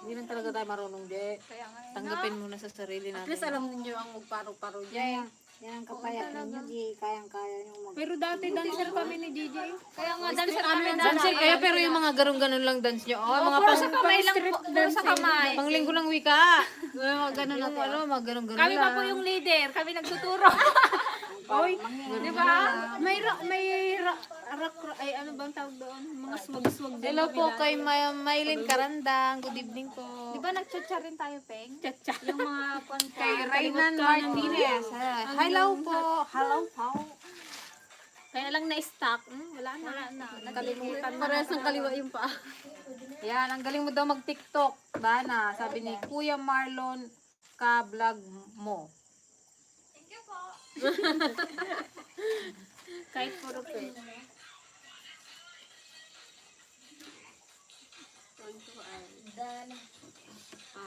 Hindi lang talaga tayo marunong, Je. Kaya nga eh. Tanggapin muna sa sarili At natin. least alam niyo ang magparo-paro dyan. Yan ang kapayat ninyo. Di kayang-kaya yung mag... Pero dati dancer kami ni DJ. Kaya nga, dancer kami na. Dancer kayo, pero yung mga ganon-ganon lang dance nyo. Oh, mga Puro sa kamay lang po. Puro sa kamay. panglinggo ng wika. Mga ganon lang, ano, mga ganon-ganon Kami lang. pa po yung leader. Kami nagtuturo. Oy, Di ba? may ay ano bang tawag doon? Mga swag-swag din. Hello po kay Maylin Karandang. Good evening po. Di ba nag-chat rin tayo, Peng? Chacha. Yung mga Kay Raynan Martinez. Hello po. Hello po. Kaya lang na-stuck. Wala na. Wala na. Kalimutan. Parehas ng kaliwa yung paa. Yan, ang galing mo daw mag-TikTok. Bana, sabi ni Kuya Marlon ka-vlog mo. Kahit puro pe.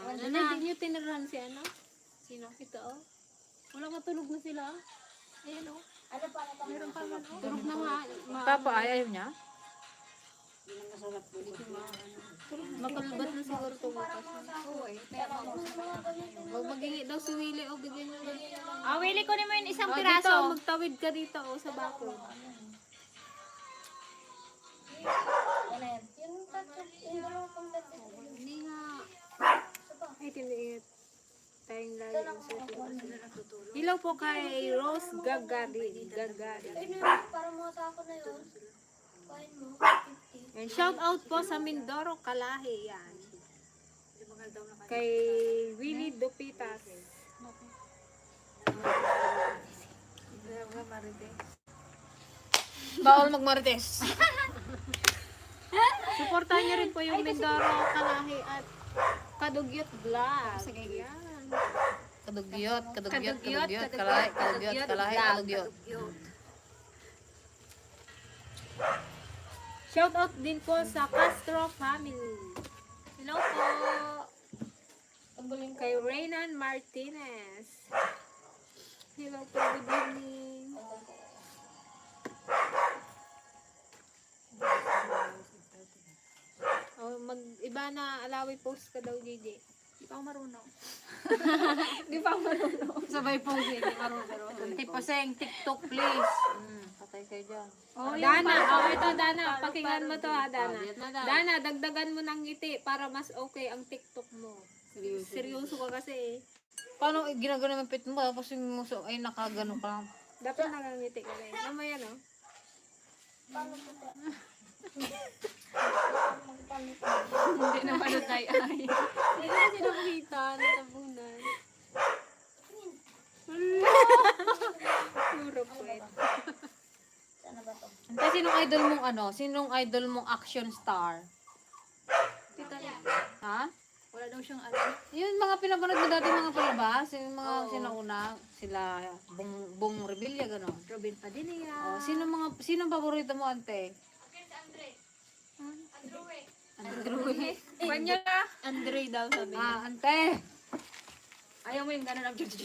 Hindi nyo tinirahan si ano? Sino? Ito oh. Wala matulog na sila. Ayan oh. Meron pa man oh. Tulog na nga. Papa, ayaw niya? Yun ang masarap bukas na. Makalbat na siguro ito bukas. Oo eh. Kaya Huwag maghingi daw si Willie o bigyan niyo lang. Ah, Willie, kunin mo yung isang Dito, piraso. magtawid ka dito sa bako. Yung tatlo, yung dalawang pangdati. Hindi nga. Ay, tiniit. Tayong lagi ang susunod. Hello po kay Rose Gagari. Ayun yun, para mga sako na yun. Kain mo, 50. And shout out po sa Mindoro, Kalahi. Yan. Kay Willie Dupitas. Bawal magmarites. Supportahan niyo rin po yung Mindoro, Kalahi at Kadugyot Vlog. Yan. Kadugyot, kalahi, kadugyot. Shout out din po sa Castro family. Hello po. Kay Reynan Martinez. Hello po, good evening. Oh, iba na alawi post ka daw, JJ. Di pa ako marunong. Sabay po si Tipaseng, TikTok please. Patay kayo dyan. Dana, ito Dana, pakinggan mo to ha, Dana. Dana, dagdagan mo ng ngiti para mas okay ang TikTok mo. Seryoso ka kasi eh. Paano ginagano yung pit mo tapos yung muso ay nakagano ka? Dapat nakangiti ka rin. Mamaya no? Hindi na pala tayo ay. Hindi na sila makita, natabunan. Puro kwet. Kasi sinong idol mong sinong idol mong action star? Tita niya. Ha? Wala daw siyang alam. Yung mga pinapanood mo dati mga palabas, yung mga sinauna, sila Bong Revilla gano'n. Robin Padilla. Oh, sino paborito mo ante? Kanya na. Andre daw sabi niya. Ante. Ayaw mo yung gano'n ang Dito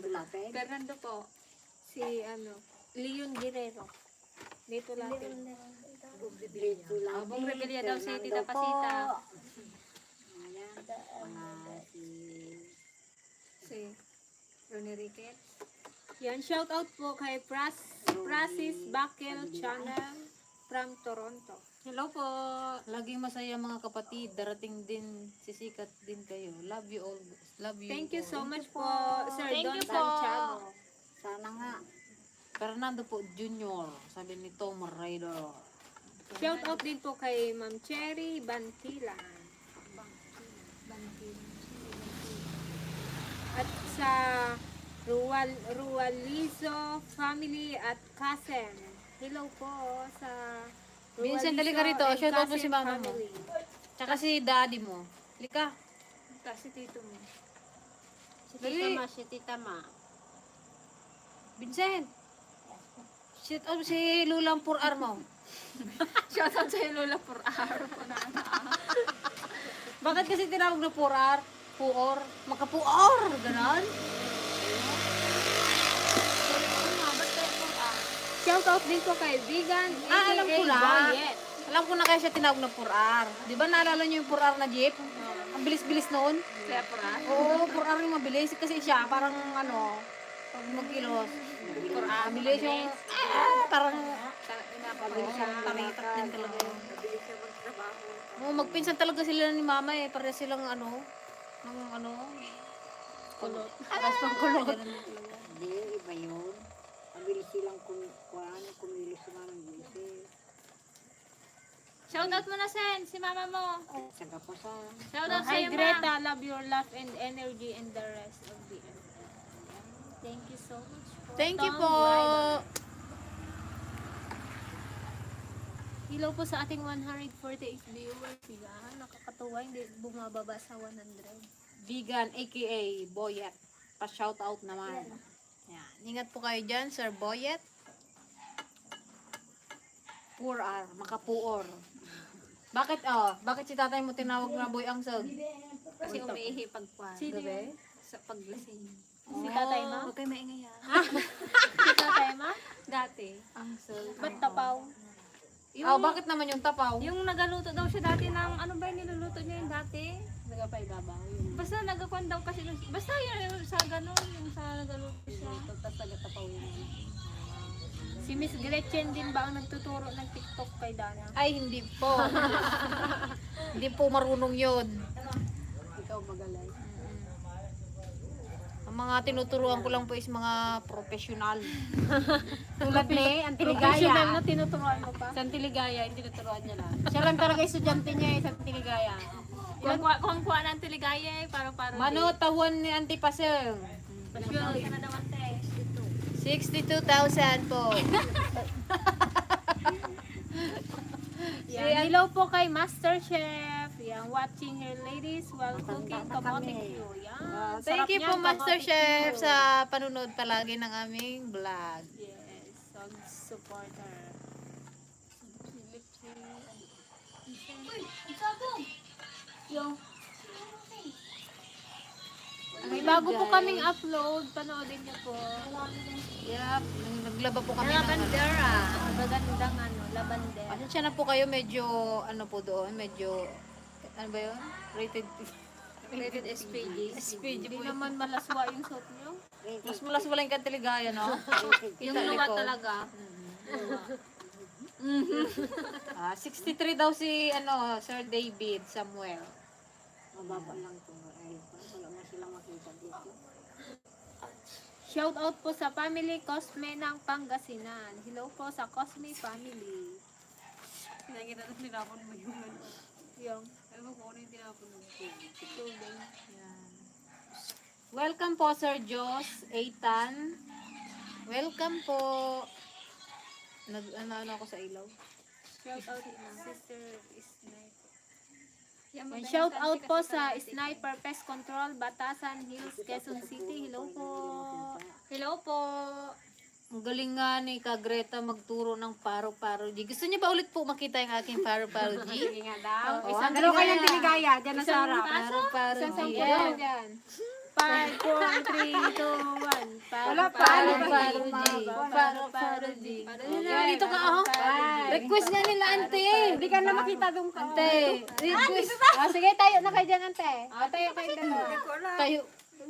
natin. Fernando po. Si Leon Guerrero. Dito natin. Dito lang. Bong Rebilla daw si Tita Fernando po. Pasita. Ayan. Si Ronnie Riquet. Yan, shout out po kay Francis Bakel Channel from Toronto. Hello po. Laging masaya mga kapatid, darating din, sisikat din kayo. Love you all. Love you. Thank you so all. much po, Sir Thank Don you po. Santiago. Sana nga. Fernando po Junior, sabi ni Tom Raider. Shout out din po kay Ma'am Cherry Bantilan. At sa Rualizo family at cousin. Hello po sa Vincent, dali ka rito. and Shout out mo si cousin mama mo. family. Tsaka si daddy mo. Lika. Kasi tito mo. Si Dali. Tita Ma, si Tita Ma. Vincent. Shout out si Lulang Purar mo. Shoutout sa Lola for araw po na. Bakit kasi tinawag na Purar? Puor? Makapuor! Ganon? Shout out din po kay Vegan Alam ko na. Boyet. Alam ko na kaya siya tinawag na Purar. Di ba naalala niyo yung Purar na jeep? Ang bilis-bilis noon. Kaya for Oo, Purar yung mabilis. Kasi siya parang pag magkilos. Purar. Mabilis yung, parang taritak din talaga yun. Oo, magpinsan talaga sila ni mama eh. Para silang kulot. Tapos pang kulot. Hindi, iba yun. Mabilis silang kumilos sa mga bilis. Shoutout mo na Sen, si mama mo. Saga pa sa... Shoutout sa Hi iyo ma. Greta, love your laugh and energy and the rest of the earth. Thank you so much po. Thank you Tom po. Ryder. Hello po sa ating 148 viewers. Nakakatuwa, hindi bumababa sa 100. Vegan aka Boyet. Pa-shout out naman. Yan. Ingat po kayo dyan, Sir Boyet. Purar, makapuor. Bakit si tatay mo tinawag na Boy Angsag? Kasi umiihi pagkwan. Sino yun? Sa paglasing. Si tatay ma? Huwag kayo maingay ha. Si tatay ma? Dati. Ang sol. Ba't tapaw? Oh, bakit naman yung tapaw? Yung nagaluto daw siya dati ng, ano ba yung niluluto niya yung dati? Nagapaibabaw yun. Basta nagakwan daw kasi, basta yun sa ganun, yung sa nagaluto siya. Tapos nagatapaw yun. Si Miss Gretchen din ba ang nagtuturo ng TikTok kay Dana? Ay, hindi po. Hindi po marunong yun. Ikaw magaling. Ang mga tinuturuan ko lang po is mga professional. Tulad ni Professional na Antiligaya. tinuturuan mo pa? Sa Antiligaya, hindi naturuan niya lang. Siya lang talaga estudyante niya sa Antiligaya. Kung kuha ng tiligaya eh, paro-paro. Mano, tawan ni Auntie Paseng. Pasyon. Ka na daw ante. 62,000 po. Yan. Hello po kay Master Chef. Yan, watching here ladies while cooking kamote Q. Yan. Thank sarap you po, niyan, Master kamote Chef, Q. sa panunod palagi ng aming vlog. Yes, so support her. May bago po kaming upload, panoodin niyo po. Yep, naglaba po kami ng ano. Labandera. Magandang ano, lavender. Pasensya na po kayo, medyo ano po doon, medyo ano ba yun? Rated SPG. SPG Hindi po yun. naman malaswa yung suot niyo. Mas malas wala yung kantiligaya, no? Yung Kita luwa likod. talaga. 63 daw si ano, Sir David Samuel. Mababa lang to. Ay, wala na silang makita dito. Shout out po sa family Cosme ng Pangasinan. Hello po sa Cosme family. Nakikita na tinapon mo yung ano. Yung Ewan ko ano yung tinapon mo. tubig. Welcome po, Sir Jos Eitan. Welcome po. Ano ako sa ilaw. Shout out Sister Sniper. Yan, And shout out po sa Sniper Pest Control, Batasan Hills, Quezon City. Hello po. Hello po. Ang galing nga ni Kagreta magturo ng paro-paro G. Gusto niyo ba ulit po makita yung aking paro-paro G? Sige nga daw. Oo, Isang ang dalawa galing kayo ng nga. Tiligaya. Diyan na sa harap. Paro-paro G. Yan, yan. 5, 4, 3, 2, 1. Wala pa. Paro-paro G. Paro-paro G. Dito ka, oh. Request nga nila, ante. Hindi ka na makita doon ka. Ante, request. Sige, tayo na kayo dyan, ante. Tayo kayo dalawa. Tayo.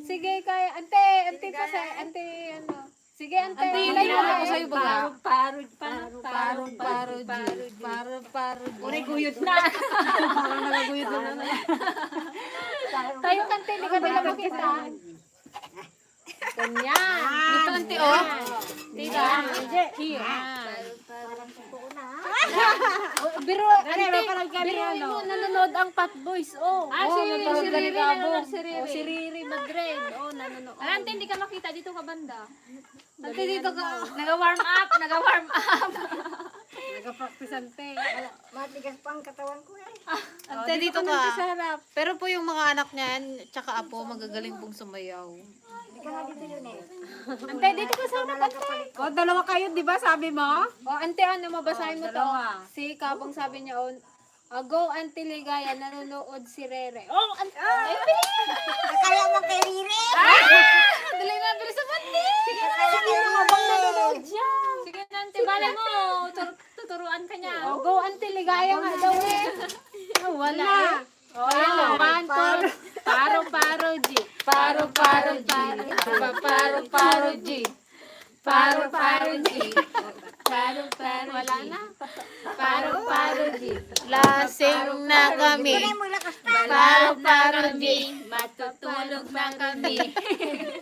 Sige, kayo. Ante pa sa, ante, ano. Sige, ante. Ante, yung Tayo ginawa ko kayo. sa'yo baga. Paro. Paro-paro G. Paro-paro G. Uri guyot na. Parang nagaguyod na. Tayo, ante. Hindi ka nila makita. Ganyan. Dito, ante, oh. Tita. Here. Biro, ante. Biruin mo, nanonood ang Pat Boys. Oh, si Riri nanonood, si Riri. Si Riri Madrid. Oh, nanonood. Alante, hindi ka makita dito ka banda. Ante, dito ka. Nag-warm up. Nag-practice ante. Matigas pa ang katawan ko eh. Ante, dito ka. Pero po yung mga anak niyan, tsaka apo, magagaling pong sumayaw. Hindi ka nga dito yun eh. Ante, dito ka sana, ante. O, dalawa kayo, di ba? Sabi mo? Oh, ante, ano, mabasahin mo to. dalawa. Si Kabong sabi niya, oh, go, Ante Ligaya, nanonood si Rere. Oh, ante. Kaya mo kay Riri! Dali na, bilis sa pati! Sige na, habang nanonood siya. Sige na, ante, balay mo. Tuturuan ka niya. Oh, go, Ante Ligaya nga daw eh. Oh, wala eh. Oh, yan. Paro-paro G. Paro-paro G. Paro-paro G. Paro-paro G. Paro-paro G. Wala na. Paro-paro G. Lasing na kami. Mo lakas pa! Paro-paro G. Matutulog na kami.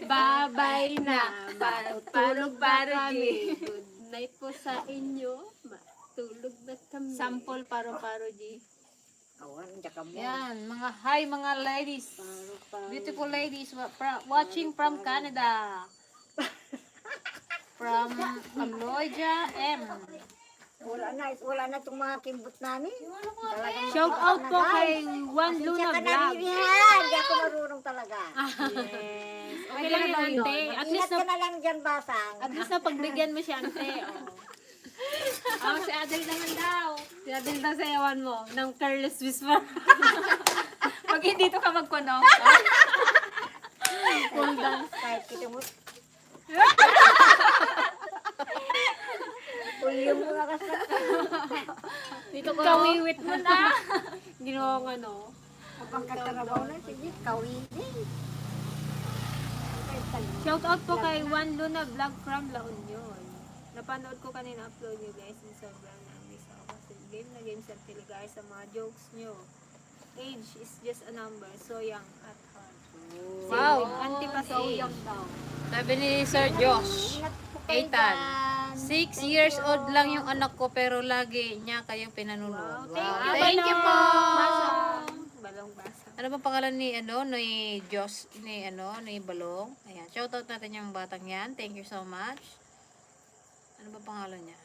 Babay na. Paro-paro G. Good night po sa inyo. Matulog na kami. Sample paro-paro G. Awan, ka mo. Yan, mga hi mga ladies. Beautiful ladies watching from Canada. From Aloysia M. Wala na itong mga kimbot namin. Talagang Shout out po kay Juan Luna ka na Vlog. Riri ha! Hindi ako marunong talaga. Yes. Okay lang yan, ante. At Ingat least ka na, na lang dyan, basang. at least na pagbigyan mo siya, ante. Oh. Oh, si Adel naman daw. Sinadil na sayawan mo ng careless whisper. Pag hindi to ka magkuno. Full dance kahit kita mo. Full yung mga kasama. Dito ko. Kawiwit mo na. Ginawang ano. Kapag katarabaw na, sige, kawin din. Shout out po kay Juan Luna Vlog from La Union. Napanood ko kanina upload niyo guys. Sobrang na-miss ako kasi game na game sa tele guys sa mga jokes niyo. Age is just a number, so young at heart. Wow. Auntie pa so young daw. Sabi ni Sir Josh, Ethan, 6 years old lang yung anak ko pero lagi niya kayong pinanunod. Wow. Thank you po. Balong. Balong basa. Ano ba pangalan ni ni Josh ni Balong? Ayan, shoutout natin yung batang yan. Thank you so much. Ano ba pangalan niya?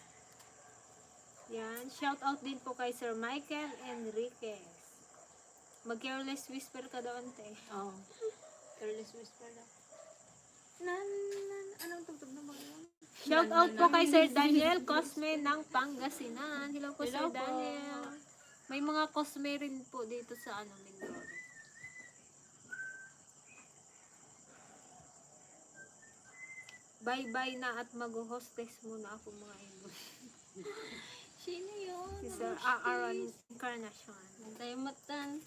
Yan, shout out din po kay Sir Michael Enriquez. Mag-careless whisper ka daw, ante. Oh. Careless whisper na. Anong tugtog na mga yun? Shout out po kay Sir Daniel Cosme ng Pangasinan. Hello po, Sir Daniel. May mga Cosme rin po dito sa Mindoro. Bye-bye na at mag-hostess muna ako mga idol. Sino yun? Si Sir Aaron Encarnacion. Tayo matan.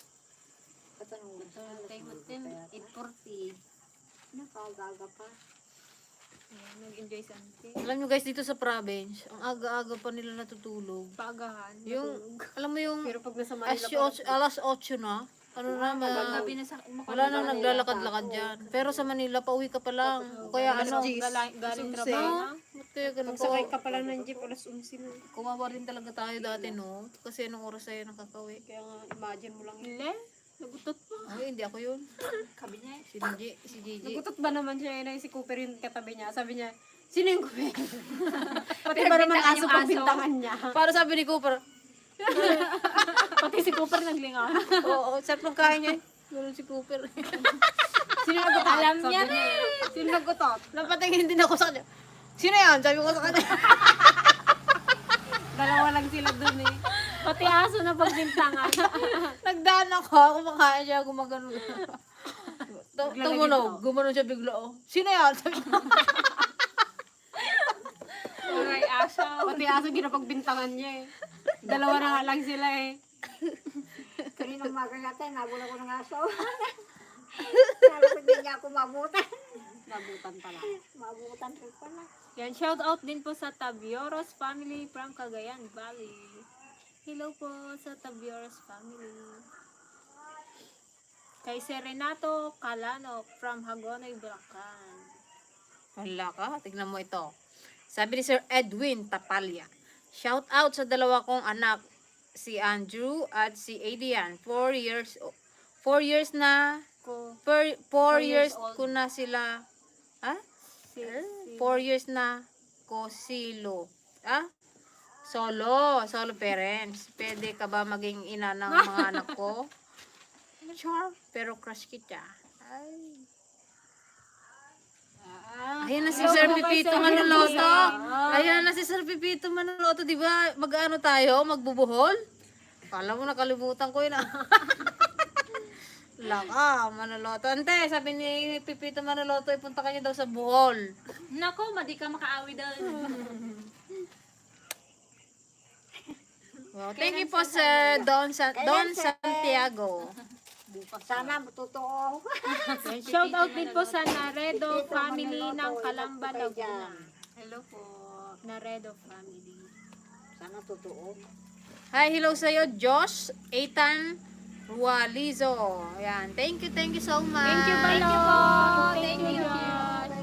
Katanungan sa Tayo matan. 8:40. nakagaga pa. Ayan, nag-enjoy sa ante. Alam nyo guys, dito sa province, ang aga-aga pa nila natutulog. Paagahan. Yung, alam mo yung Pero pag nasa Manila alas 8 na, ano na, Gabi na sa wala nang naglalakad-lakad dyan. Pero sa Manila, pauwi ka pa lang. O kaya ano, galing trabaho na. ba't kaya ganun? Pagsakay ka pala ng jeep, alas 11 na. Kumawa rin talaga tayo dati, no? Kasi anong oras tayo nakakauwi? Kaya nga, imagine mo lang yun. Ile, nagutot pa. Ay, hindi ako yun. Kabi niya. Si Gigi. Nagutot ba naman siya yun? Si Cooper yung katabi niya. Sabi niya, sino yung Cooper? Pati ba naman aso pagbintangan niya? Para sabi ni Cooper, Pati si Cooper naglingaw. oo, sarap ng kain niya. Ganun si Cooper. Sino nagutot? Alam niya rin. Sino nagutot? Napatingin din ako sa kanya. Sino yan? Sabi ko sa kanya. Dalawa lang sila dun eh. Pati aso na pagbintangan. Nagdaan ako, kumakain siya, gumagano. Tumunog, gumano siya bigla, oh. Sino yan? Sabi ko, Aray, aso. Pati aso ginapagbintangan niya eh. Dalawa na nga lang sila eh. Kanina umaga natin, nabula ko ng aso. Nalapit din niya ako mabutan. Nabutan pala. Mabutan rin pala. Yan, shout out din po sa Tabioros family from Cagayan Valley. Hello po sa Tabioros family. Kay Sir Renato Calano from Hagonoy, Bulacan. wala ka, tignan mo ito. Sabi ni Sir Edwin Tapalya, shout out sa dalawa kong anak, si Andrew at si Adrian. 4 years na, Ko, 4 years ko na sila, ha? 4 years na ko silo. Ah? Solo parents. Pwede ka ba maging ina ng mga anak ko? Sure, pero crush kita. Ay. Ayan na si Sir Pipito Manaloto. Ayan na si Sir Pipito Manaloto, di ba? Mag-ano tayo? Magbubuhol? Kala mo nakalimutan ko yun ah. Laka, Manaloto. Ante, sabi ni Pipito Manaloto, ipunta ka niya daw sa Bohol. Nako, madi ka makaawi daw. Wow, thank you po Sir Don Santiago. Sana totoo. Yan, shout out din po sa Naredo family ng Calamba, Laguna. Hello po. Naredo family. Sana totoo. Hi, hello sa iyo, Josh, Ethan, Rualizo. Ayan, thank you so much. Thank you, Balong. Thank you,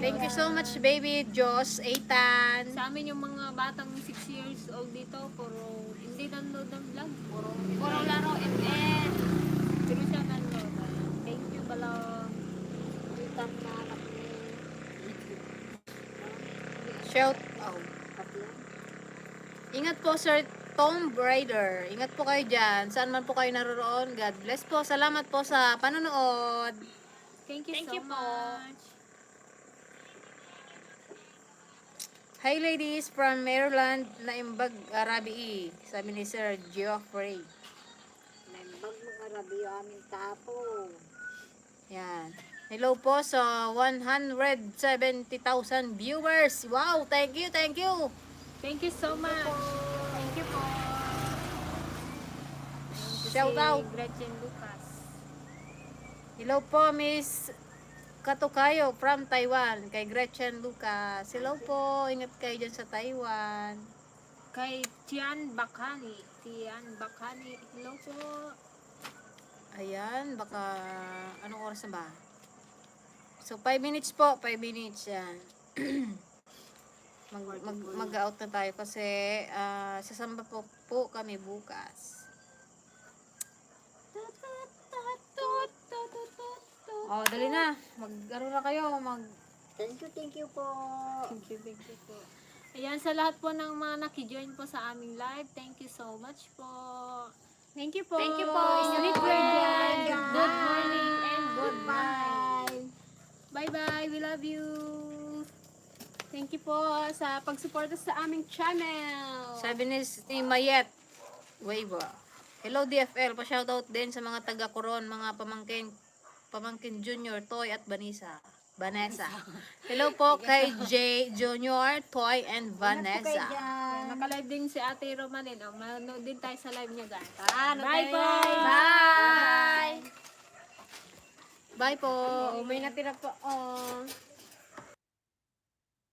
Thank you so much, baby Josh, Ethan. Sa amin yung mga batang 6 years old dito, puro hindi nanonood ng vlog. Puro laro MN. Pero siya nanonood. Thank you, Balong. Itam na anak ni Shout out. Ingat po, Sir Tom Brider. Ingat po kayo dyan. Saan man po kayo naroon. God bless po. Salamat po sa panonood. Thank you Thank so you po. much. Hi ladies from Maryland, Naimbag, Arabi. Sabi ni Sir Geoffrey. Nembag mga rabi aming tapo. Yan. Hello po sa 170,000 viewers. Wow, thank you, thank you. Thank you so much. Thank you po. Shout out. Gretchen Lucas. Hello po, Miss Katukayo from Taiwan. Kay Gretchen Lucas. Hello po. Ingat kayo dyan sa Taiwan. Kay Tian Bakani. Hello po. Ayan, baka anong oras na ba? So 5 minutes po, 5 minutes yan. Mag-out na tayo kasi sasamba po kami bukas. Oh, dali na. Mag-aro na kayo. Thank you po. Thank you po. Ayan, sa lahat po ng mga nakijoin po sa aming live, thank you so much po. Thank you po. Thank you po. Sleep well dyan. Good morning and good night. Bye-bye. We love you. Thank you po sa pag-suporta sa aming channel. Sabi ni Mayet Weibo. Hello DFL. Pa-shoutout din sa mga taga-Coron, mga pamangkin Junior, Toy at Vanessa. Hello po kay J Junior, Toy and Vanessa. Naka-live din si Ate Romalyn. Manood din tayo sa live niya, guys. Bye po. Bye! Bye po. May natira po.